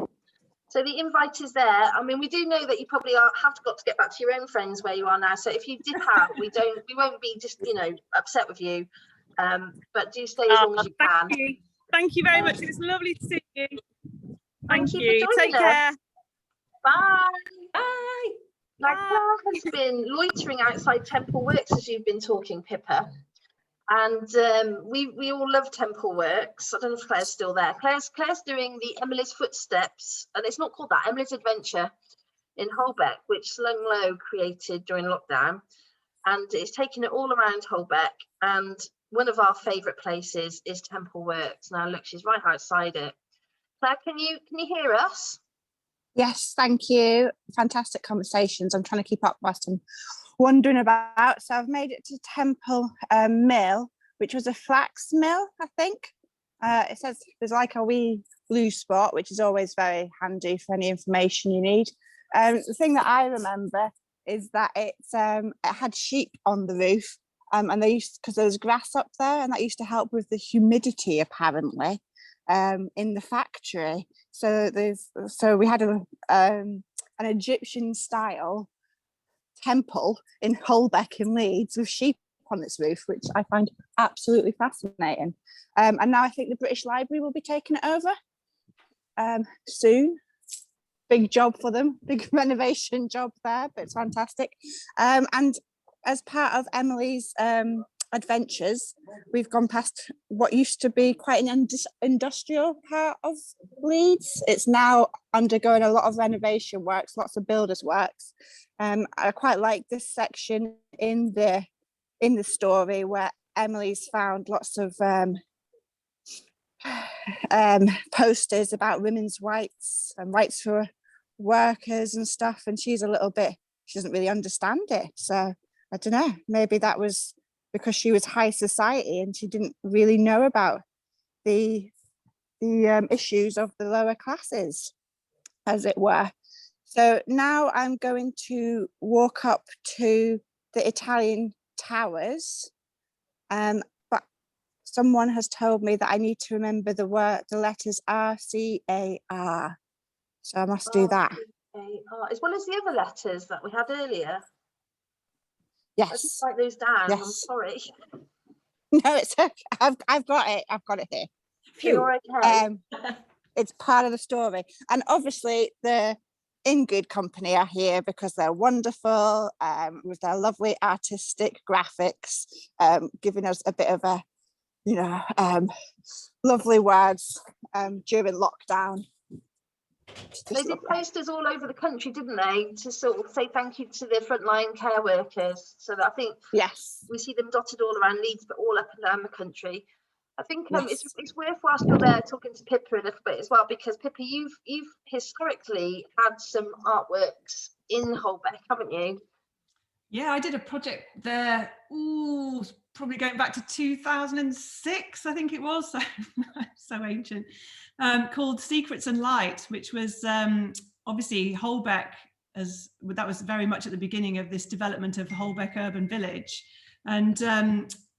S1: So the invite is there. I mean, we do know that you probably have got to get back to your own friends where you are now. So if you dip out, we won't be just, you know, upset with you. But do stay as long as you can.
S4: Thank you very much. It was lovely to see you. Thank you.
S1: For
S4: Take
S1: joining
S4: care.
S1: us. Bye.
S2: Bye.
S1: Now, Claire has been loitering outside Temple Works as you've been talking, Pippa. And we all love Temple Works. I don't know if Claire's still there. Claire's doing the Emily's Footsteps, and it's not called that, Emily's Adventure in Holbeck, which Slunglow created during lockdown. And it's taken it all around Holbeck. And one of our favourite places is Temple Works. Now, look, she's right outside it. Claire, can you hear us?
S3: Yes, thank you. Fantastic conversations. I'm trying to keep up whilst I'm wandering about. So I've made it to Temple Mill, which was a flax mill, I think. It says there's like a wee blue spot, which is always very handy for any information you need. The thing that I remember is that it had sheep on the roof, and they used, because there was grass up there, and that used to help with the humidity apparently in the factory. So we had an Egyptian style temple in Holbeck in Leeds with sheep on its roof, which I find absolutely fascinating. And now I think the British Library will be taking it over soon. Big job for them, big renovation job there, but it's fantastic. And as part of Emily's adventures, we've gone past what used to be quite an industrial part of Leeds. It's now undergoing a lot of renovation works, lots of builders works. I quite like this section in the story where Emily's found lots of posters about women's rights and rights for workers and stuff, and she doesn't really understand it. So I don't know, maybe that was because she was high society and she didn't really know about the issues of the lower classes, as it were. So now I'm going to walk up to the Italian towers, but someone has told me that I need to remember the letters R-C-A-R. So I must do that.
S1: As well as the other letters that we had earlier. I
S3: Yes.
S1: just write those down.
S3: Yes.
S1: I'm sorry.
S3: No, it's okay. I've got it. I've got it here.
S1: You're okay.
S3: It's part of the story. And obviously the In Good Company are here because they're wonderful, with their lovely artistic graphics, giving us a bit of a, lovely words during lockdown.
S1: They did posters all over the country, didn't they, to sort of say thank you to the frontline care workers. So that I think
S3: Yes,
S1: we see them dotted all around Leeds, but all up and down the country. I think
S3: yes.
S1: it's worthwhile still there talking to Pippa a little bit as well, because Pippa, you've historically had some artworks in Holbeck, haven't you?
S5: Yeah, I did a project there, probably going back to 2006, I think it was, so ancient, called Secrets and Light, which was obviously Holbeck, that was very much at the beginning of this development of Holbeck Urban Village. And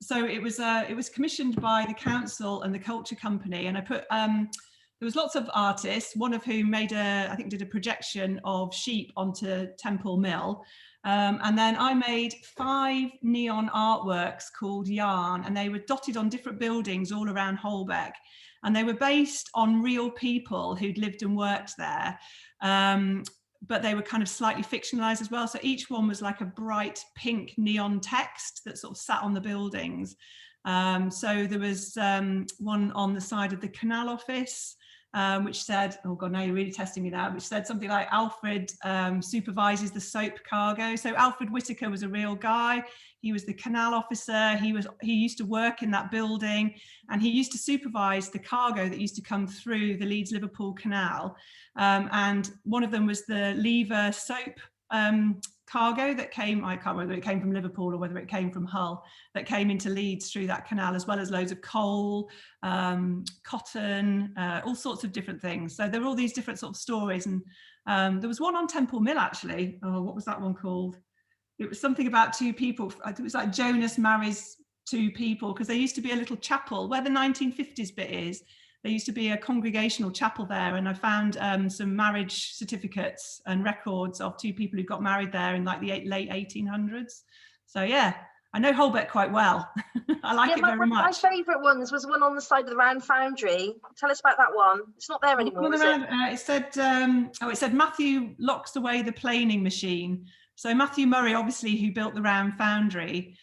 S5: so it was commissioned by the council and the culture company, and I put there was lots of artists, one of whom did a projection of sheep onto Temple Mill. And then I made 5 neon artworks called Yarn, and they were dotted on different buildings all around Holbeck. And they were based on real people who'd lived and worked there. But they were kind of slightly fictionalized as well. So each one was like a bright pink neon text that sort of sat on the buildings. So there was one on the side of the canal office, which said, oh God, now you're really testing me now, which said something like Alfred supervises the soap cargo. So Alfred Whitaker was a real guy. He was the canal officer. He used to work in that building, and he used to supervise the cargo that used to come through the Leeds-Liverpool Canal. And one of them was the Lever soap cargo that came, I can't remember whether it came from Liverpool or whether it came from Hull, that came into Leeds through that canal, as well as loads of coal, cotton, all sorts of different things. So there were all these different sort of stories. And there was one on Temple Mill, actually. Oh, what was that one called? It was something about 2 people. I think it was like Jonas marries 2 people, because there used to be a little chapel where the 1950s bit is. There used to be a congregational chapel there, and I found some marriage certificates and records of 2 people who got married there in like the late 1800s. So yeah, I know Holbeck quite well. I like it very much.
S1: My favourite ones was one on the side of the Round Foundry. Tell us about that one. It's not there anymore, is it?
S5: It said Matthew locks away the planing machine. So Matthew Murray, obviously, who built the Round Foundry,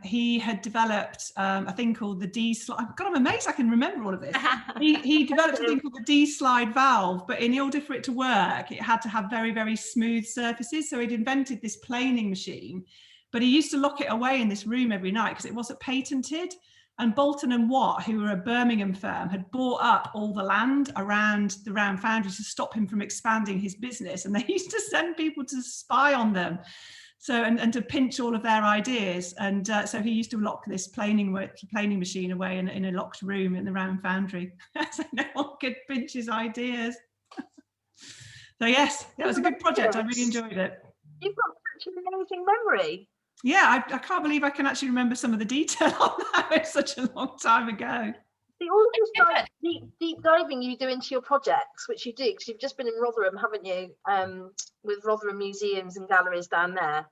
S5: he had developed a thing called the D-slide. God, I'm amazed I can remember all of this. He developed a thing called the D-slide valve, but in order for it to work, it had to have very, very smooth surfaces. So he'd invented this planing machine, but he used to lock it away in this room every night because it wasn't patented. And Bolton and Watt, who were a Birmingham firm, had bought up all the land around the Round Foundry to stop him from expanding his business. And they used to send people to spy on them. So, and to pinch all of their ideas. And so he used to lock this planing machine away in a locked room in the Round Foundry. So no one could pinch his ideas. So yes, that was a good project. I really enjoyed it.
S1: You've got such an amazing memory.
S5: Yeah, I can't believe I can actually remember some of the detail on that. It's such a long time ago.
S1: See, all of this deep diving you do into your projects, which you do, because you've just been in Rotherham, haven't you? With Rotherham museums and galleries down there.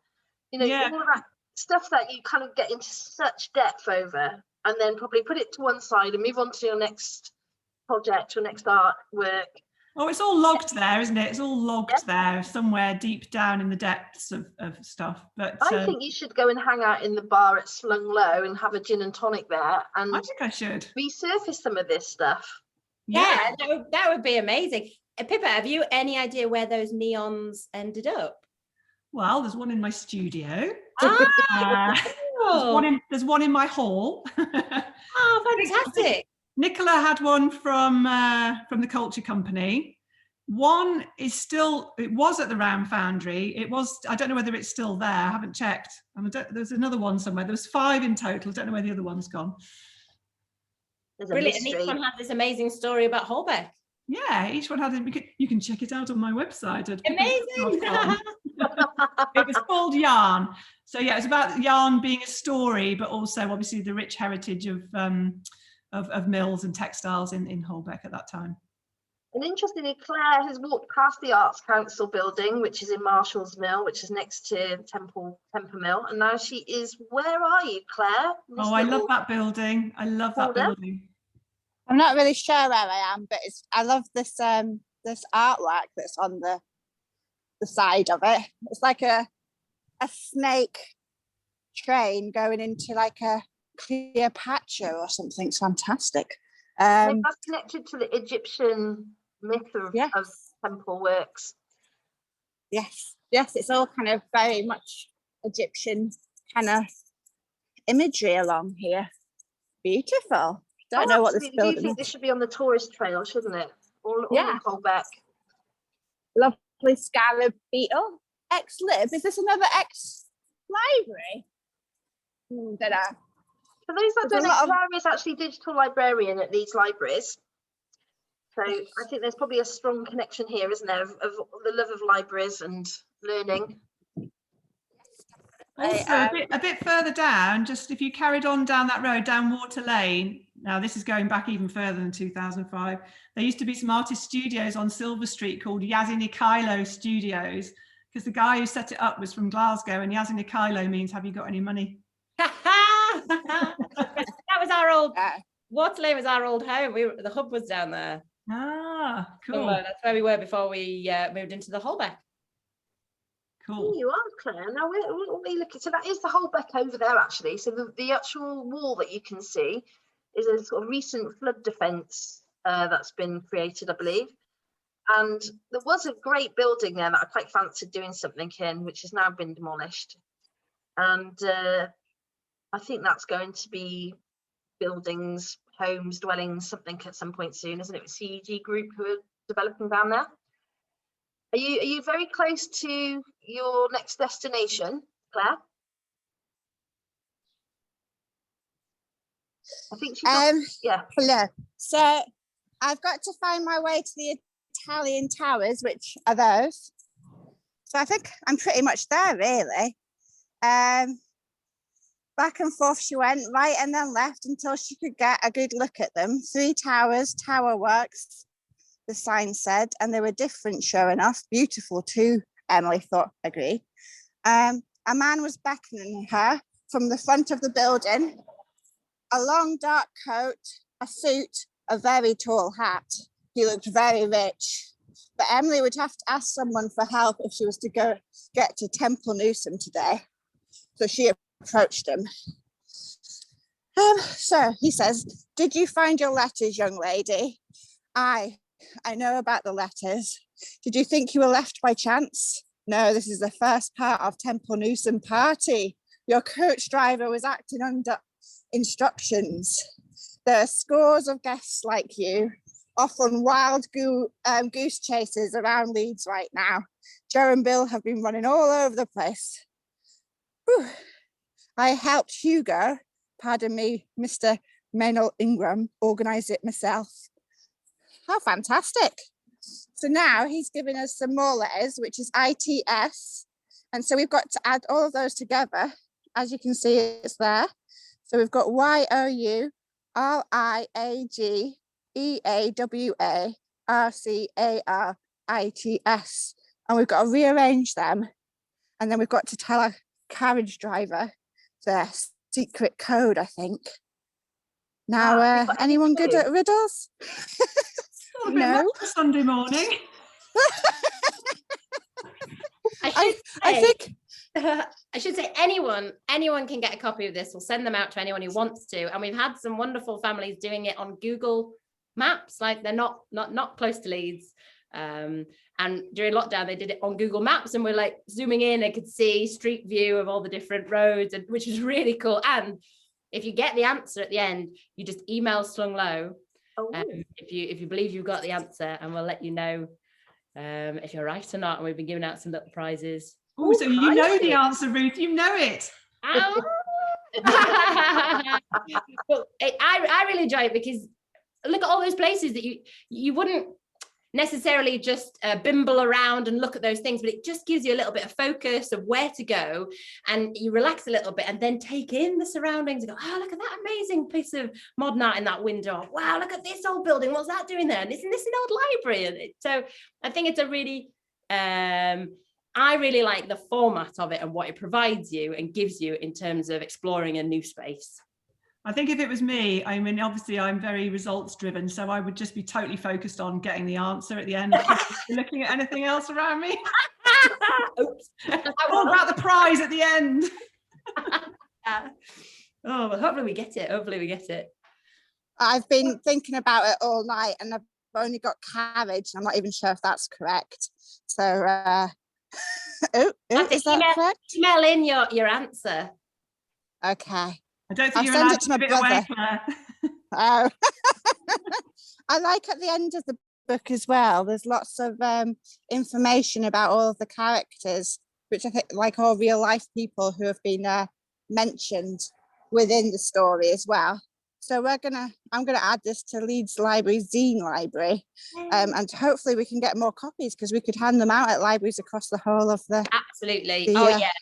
S1: You know,
S5: Yeah.
S1: all of that stuff that you kind of get into such depth over, and then probably put it to one side and move on to your next project or next artwork.
S5: Oh, it's all logged there, isn't it? It's all logged there somewhere deep down in the depths of stuff. But
S1: I think you should go and hang out in the bar at Slunglow and have a gin and tonic there, and
S5: I think I should
S1: resurface some of this stuff.
S2: Yeah, that would be amazing. Pippa, have you any idea where those neons ended up?
S5: Well, there's one in my studio.
S2: Oh,
S5: There's one in my hall.
S2: oh, fantastic.
S5: Nicola had one from the Culture Company. One is it was at the Round Foundry. It was, I don't know whether it's still there. I haven't checked. There's another one somewhere. There was 5 in total. I don't know where the other one's gone.
S2: Brilliant. And each one had this amazing story about Holbeck.
S5: Yeah, each one had it. You can check it out on my website.
S2: Amazing.
S5: It was called Yarn. So yeah, it's about yarn being a story, but also obviously the rich heritage of mills and textiles in Holbeck at that time.
S1: And interestingly, Claire has walked past the Arts Council building, which is in Marshall's Mill, which is next to Temple Mill, and now she is. Where are you, Claire?
S5: I love that building. I love that building.
S3: I'm not really sure where I am, but I love this this artwork that's on the side of it. It's like a snake train going into like a Cleopatra or something. It's fantastic.
S1: That's connected to the Egyptian myth of temple works.
S3: Yes, it's all kind of very much Egyptian kind of imagery along here. Beautiful. Don't know what this building is.
S1: I think this should be on the tourist trail, shouldn't it? All in Holbeck.
S3: Lovely scarab beetle. Ex-lib. Is this another ex-library? Don't know.
S1: For those that don't know, Clara is actually digital librarian at Leeds Libraries. So I think there's probably a strong connection here, isn't there, of the love of libraries and learning.
S5: Also, a bit further down, just if you carried on down that road, down Water Lane, now this is going back even further than 2005, there used to be some artist studios on Silver Street called Yazinikilo Studios, because the guy who set it up was from Glasgow, and Yazinikilo means have you got any money?
S2: That was our old, Waterloo was our old home. The hub was down there.
S5: Ah, cool.
S2: So, that's where we were before we moved into the Holbeck.
S5: Cool.
S1: Here you are, Claire. Now we look at, so that is the Holbeck over there actually. So the actual wall that you can see is a sort of recent flood defence that's been created, I believe. And there was a great building there that I quite fancied doing something in, which has now been demolished. And I think that's going to be buildings, homes, dwellings, something at some point soon, isn't it? With CEG Group who are developing down there. Are you very close to your next destination, Claire? I think she's
S3: Hello. So I've got to find my way to the Italian towers, which are those. So I think I'm pretty much there, really. Back and forth she went, right and then left until she could get a good look at them. 3 towers, tower works, the sign said, and they were different, sure enough. Beautiful too, Emily thought, agreed. A man was beckoning her from the front of the building. A long dark coat, a suit, a very tall hat. He looked very rich. But Emily would have to ask someone for help if she was to go get to Temple Newsome today. So she approached him. So he says, "Did you find your letters, young lady?" I know about the letters. Did you think you were left by chance? No, this is the first part of Temple Newsome party. Your coach driver was acting instructions. There are scores of guests like you off on wild goose chases around Leeds right now. Joe and Bill have been running all over the place. Whew. I helped Hugo, pardon me, Mr. Maynell Ingram, organise it myself. How fantastic. So now he's given us some more letters, which is ITS. And so we've got to add all of those together. As you can see, it's there. So we've got YOURIAGEAWARCARITS. And we've got to rearrange them. And then we've got to tell our carriage driver their secret code, I think. Now, anyone good at riddles?
S5: No. Sunday morning.
S2: I think I should say anyone can get a copy of this. We'll send them out to anyone who wants to. And we've had some wonderful families doing it on Google Maps, like they're not close to Leeds. And during lockdown, they did it on Google Maps, and we're like zooming in. I could see street view of all the different roads, which is really cool. And if you get the answer at the end, you just email Slunglow if you believe you've got the answer, and we'll let you know if you're right or not. And we've been giving out some little prizes.
S5: Oh, so you know the answer, Ruth. You know it.
S2: Well, I really enjoy it because look at all those places that you wouldn't necessarily just bimble around and look at those things, but it just gives you a little bit of focus of where to go, and you relax a little bit and then take in the surroundings and go, oh, look at that amazing piece of modern art in that window. Wow, look at this old building. What's that doing there? And isn't this an old library? So I think it's a really, I really like the format of it and what it provides you and gives you in terms of exploring a new space.
S5: I think if it was me, I mean, obviously I'm very results driven, so I would just be totally focused on getting the answer at the end, looking at anything else around me.
S2: Oops.
S5: All about the prize at the end.
S2: Oh, well, hopefully we get it.
S3: I've been thinking about it all night, and I've only got carriage. I'm not even sure if that's correct. So, is that correct?
S2: Email in your answer.
S3: Okay.
S5: I don't think
S3: I've
S5: you're
S3: sent
S5: allowed
S3: it to
S5: to
S3: my
S5: give it
S3: brother.
S5: away, Claire.
S3: Oh. I like at the end of the book as well, there's lots of information about all of the characters, which I think like all real life people who have been mentioned within the story as well. So I'm gonna add this to Leeds Library zine library, and hopefully we can get more copies, because we could hand them out at libraries across the whole of the
S2: Absolutely.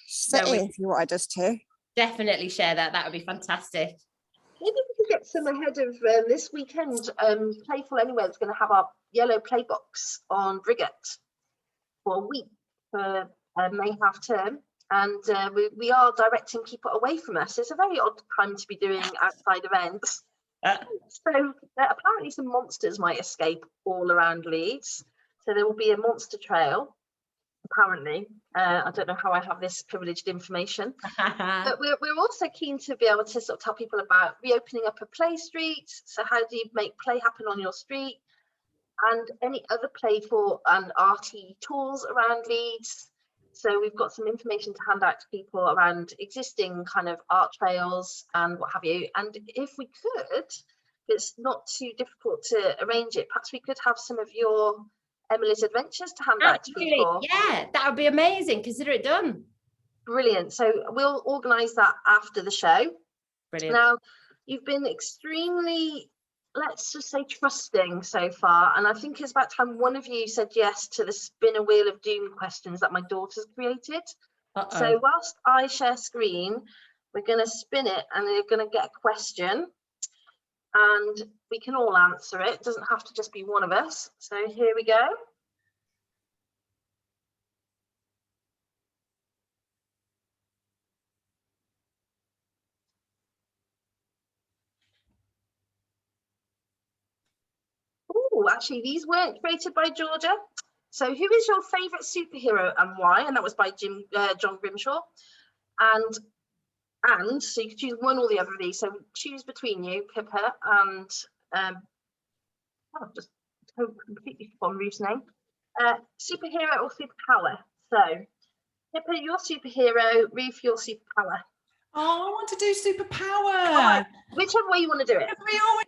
S3: city if you wanted us to.
S2: Definitely share that. That would be fantastic.
S1: Maybe we could get some ahead of this weekend. Playful Anywhere is going to have our yellow play box on Briggate for a week for May half term, and we are directing people away from us. It's a very odd time to be doing outside events. So apparently some monsters might escape all around Leeds. So there will be a monster trail. Apparently, I don't know how I have this privileged information, but we're also keen to be able to sort of tell people about reopening up a play street. So how do you make play happen on your street, and any other playful and arty tools around Leeds. So we've got some information to hand out to people around existing kind of art trails and what have you. And if we could, it's not too difficult to arrange it, perhaps we could have some of your Emily's Adventures to hand out to people.
S2: Yeah, that would be amazing. Consider it done.
S1: Brilliant. So we'll organise that after the show.
S2: Brilliant.
S1: Now, you've been extremely, let's just say, trusting so far. And I think it's about time one of you said yes to the spin a wheel of doom questions that my daughter's created. So whilst I share screen, we're going to spin it and they're going to get a question. And we can all answer it. It doesn't have to just be one of us. So here we go. Oh, actually, these weren't created by Georgia. So who is your favourite superhero and why? And that was by John Grimshaw. And so you could choose one or the other of these. So choose between you, Pippa, and just completely forgotten Ruth's name. Superhero or superpower? So Pippa, your superhero, Ruth, your superpower.
S5: Oh, I want to do superpower.
S1: Whichever way you want to do it.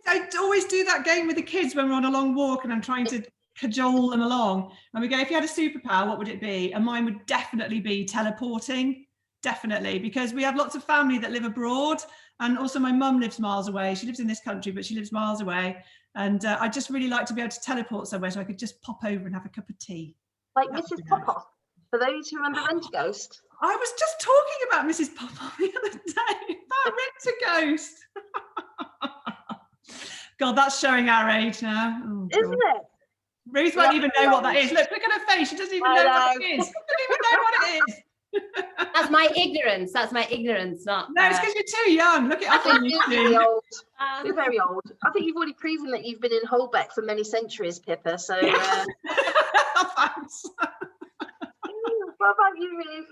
S5: I always do that game with the kids when we're on a long walk and I'm trying to cajole them along. And we go, if you had a superpower, what would it be? And mine would definitely be teleporting. Definitely, because we have lots of family that live abroad. And also my mum lives miles away. She lives in this country, but she lives miles away. And I'd just really like to be able to teleport somewhere so I could just pop over and have a cup of tea.
S1: Like
S5: That would
S1: Mrs.
S5: be nice.
S1: Popoff, for those who remember Rent-A-Ghost.
S5: I was just talking about Mrs. Popoff the other day. That Rent-A-Ghost. God, that's showing our age now. Oh,
S1: Isn't
S5: God.
S1: it?
S5: Ruth won't even know what that is. Look at her face. She doesn't even know what it is. She doesn't even know what it is.
S2: That's my ignorance. That's my ignorance, not.
S5: No, it's because you're too young. Look it
S1: I
S5: up on
S1: think you're very
S5: YouTube.
S1: old. You're very old. I think you've already proven that you've been in Holbeck for many centuries, Pippa. So,
S5: Thanks.
S1: what about you, Ruth?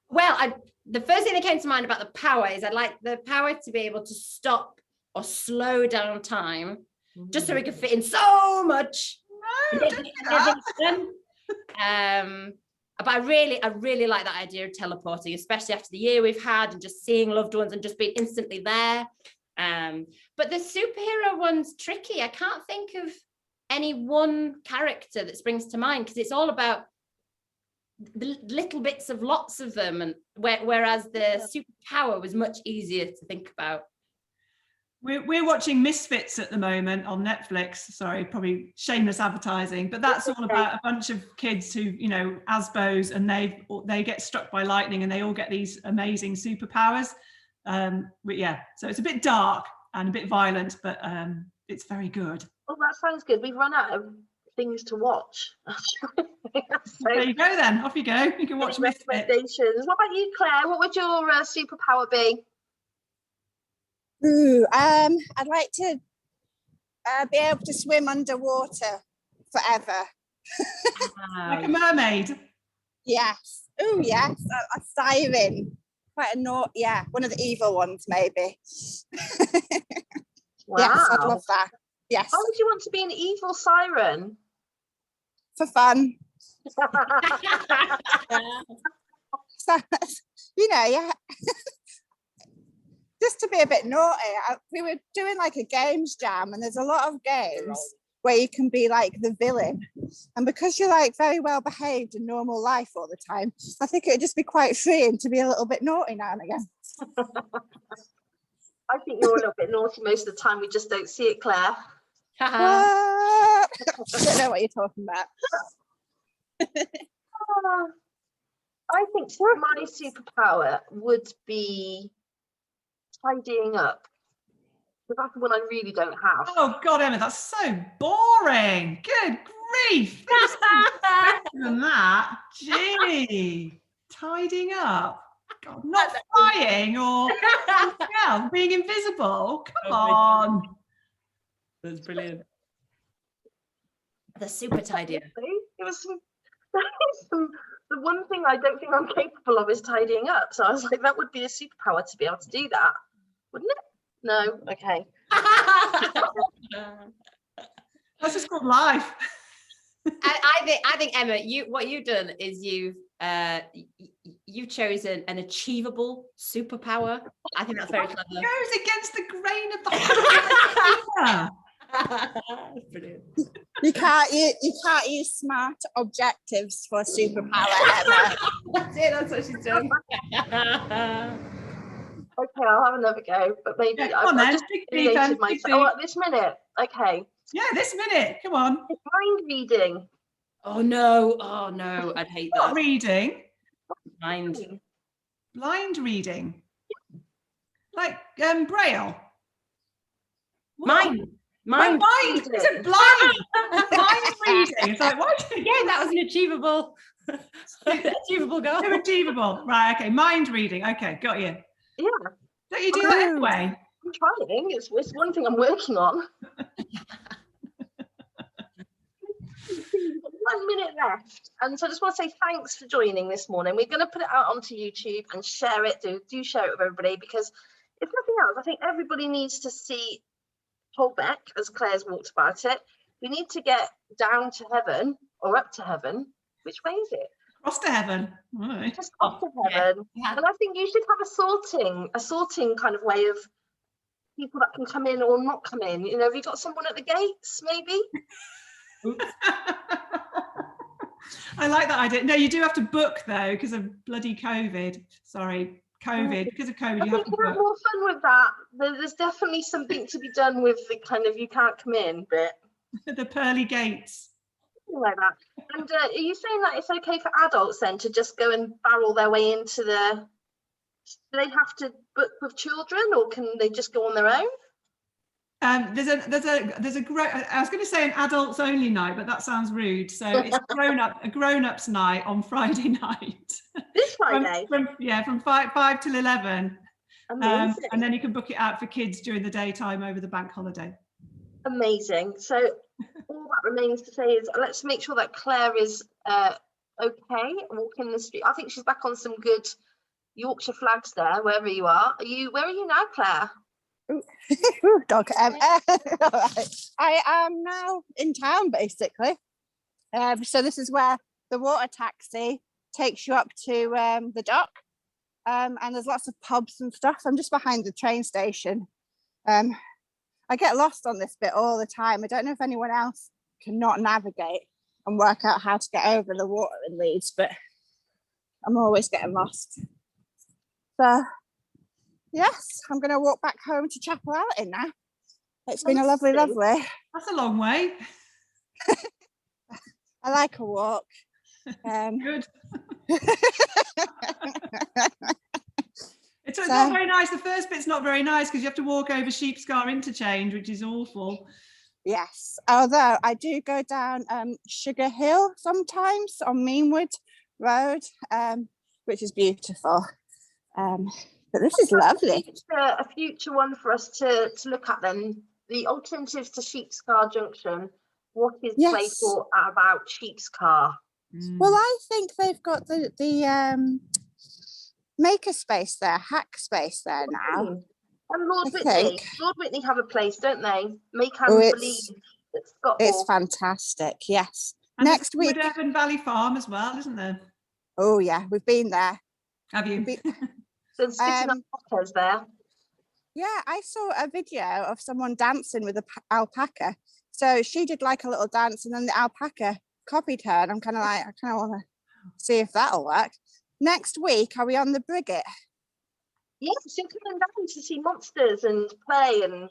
S2: Well, the first thing that came to mind about the power is I'd like the power to be able to stop or slow down time, just so we could fit in so much.
S5: No, don't do that.
S2: But I really like that idea of teleporting, especially after the year we've had and just seeing loved ones and just being instantly there. But the superhero one's tricky. I can't think of any one character that springs to mind because it's all about the little bits of lots of them, and whereas the superpower was much easier to think about.
S5: We're watching Misfits at the moment on Netflix. Sorry, probably shameless advertising, but that's all about a bunch of kids who, you know, Asbos, and they get struck by lightning and they all get these amazing superpowers. But yeah, so it's a bit dark and a bit violent, but it's very good.
S1: Oh, that sounds good. We've run out of things to watch. So,
S5: There you go then. Off you go. You can watch Misfits.
S1: recommendations. What about you, Claire? What would your superpower be?
S3: Ooh, I'd like to be able to swim underwater forever.
S5: Like a mermaid.
S3: Yes. Oh, yes. A siren. Quite a yeah, one of the evil ones, maybe.
S1: Wow.
S3: Yes, I'd love that. Yes.
S1: Why would you want to be an evil siren?
S3: For fun. So, you know, yeah. Just to be a bit naughty. We were doing like a games jam, and there's a lot of games where you can be like the villain. And because you're like very well behaved in normal life all the time, I think it would just be quite freeing to be a little bit naughty now and again.
S1: I think you're a little bit naughty most of the time. We just don't see it, Claire.
S3: I don't know what you're talking about.
S1: I think my superpower would be tidying up. But that's the one I really don't have.
S5: Oh God, Emma, that's so boring. Good grief. Better than that. Gee, tidying up. God, not flying or being invisible. Come on.
S2: That's brilliant. The super tidy.
S1: It was the one thing I don't think I'm capable of is tidying up. So I was like, that would be a superpower to be able to do that, wouldn't it? No, okay.
S5: That's just called life.
S2: I think Emma, what you've done is you've chosen an achievable superpower. I think that's very clever.
S5: It goes against the grain of the whole.
S2: Brilliant.
S3: You can't use smart objectives for superpower, Emma.
S2: That's it. That's what she's done.
S1: Okay, I'll have another go, but maybe
S5: I've
S1: just created myself. Oh, at this minute. Okay.
S5: Yeah, this minute. Come on.
S1: Mind reading.
S2: Oh no! I'd hate that.
S5: Not reading.
S2: Blind
S5: reading. Like Braille.
S2: Mind.
S5: Mind. Is it blind? Mind reading. It's like what?
S2: Again, that was an achievable goal.
S5: Achievable. Right. Okay. Mind reading. Okay. Got you.
S1: Yeah.
S5: Don't you do that anyway?
S1: I'm trying. It's one thing I'm working on. 1 minute left, and so I just want to say thanks for joining this morning. We're going to put it out onto YouTube and share it. Do share it with everybody, because if nothing else, I think everybody needs to see Holbeck as Claire's walked about it. We need to get down to heaven or up to heaven. Which way is it?
S5: Cross to heaven. All right.
S1: Just off to
S2: yeah.
S1: heaven.
S2: Yeah.
S1: And I think you should have a sorting kind of way of people that can come in or not come in. You know, have you got someone at the gates, maybe?
S5: I like that idea. No, you do have to book though, because of bloody COVID. Sorry, COVID. Because of COVID,
S1: I
S5: you
S1: think
S5: have to
S1: you have
S5: book.
S1: more fun with that. There's definitely something to be done with the kind of you can't come in bit.
S5: The pearly gates.
S1: Like that. And are you saying that it's okay for adults then to just go and barrel their way into the? Do they have to book with children, or can they just go on their own?
S5: There's a great. I was going to say an adults only night, but that sounds rude. So it's a grown-ups night on Friday night.
S1: This Friday.
S5: from 5 till 11.
S1: Amazing.
S5: And then you can book it out for kids during the daytime over the bank holiday.
S1: Amazing. So all that remains to say is let's make sure that Claire is okay walking the street. I think she's back on some good Yorkshire flags there, wherever you are. Where are you now, Claire?
S3: Dog. I am now in town, basically. So this is where the water taxi takes you up to the dock, and there's lots of pubs and stuff. I'm just behind the train station. I get lost on this bit all the time. I don't know if anyone else cannot navigate and work out how to get over the water in Leeds, but I'm always getting lost. So yes, I'm going to walk back home to Chapel Outing now. It's been a lovely.
S5: That's a long way.
S3: I like a walk.
S5: Good. It's not very nice. The first bit's not very nice because you have to walk over Sheepscar interchange, which is awful.
S3: Yes, although I do go down Sugar Hill sometimes on Meanwood Road, which is beautiful. But this is lovely.
S1: A future one for us to look at then. The alternatives to Sheepscar Junction. What is play thought about Sheepscar?
S3: Well, I think they've got the maker space there, hack space there now.
S1: And Lord Whitney have a place, don't they? Make and believe.
S3: It's fantastic. Yes.
S5: And
S3: next week.
S5: Devon Valley Farm as well, isn't there?
S3: Oh yeah, we've been there.
S5: Have you?
S1: So sticking up poppers there.
S3: Yeah, I saw a video of someone dancing with an alpaca. So she did like a little dance, and then the alpaca copied her. And I'm kind of like, I kind of want to see if that'll work. Next week, are we on the Brigget?
S1: Yes, you're coming down to see monsters and play and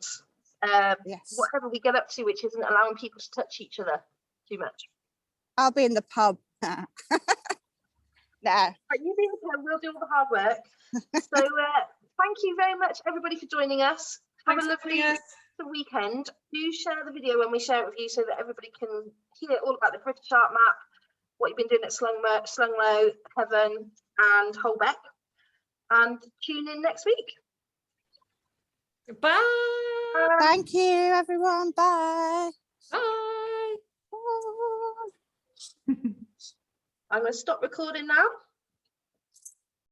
S1: whatever we get up to, which isn't allowing people to touch each other too much.
S3: I'll be in the pub. No.
S1: Right, you be in the pub, we'll do all the hard work. So thank you very much, everybody, for joining us. Have a lovely weekend. Do share the video when we share it with you so that everybody can hear all about the British art map, what you've been doing at Slunglow, Heaven and Holbeck. And tune in next week.
S2: Bye.
S3: Thank you, everyone. Bye.
S2: Bye.
S3: Bye.
S1: I'm going to stop recording now.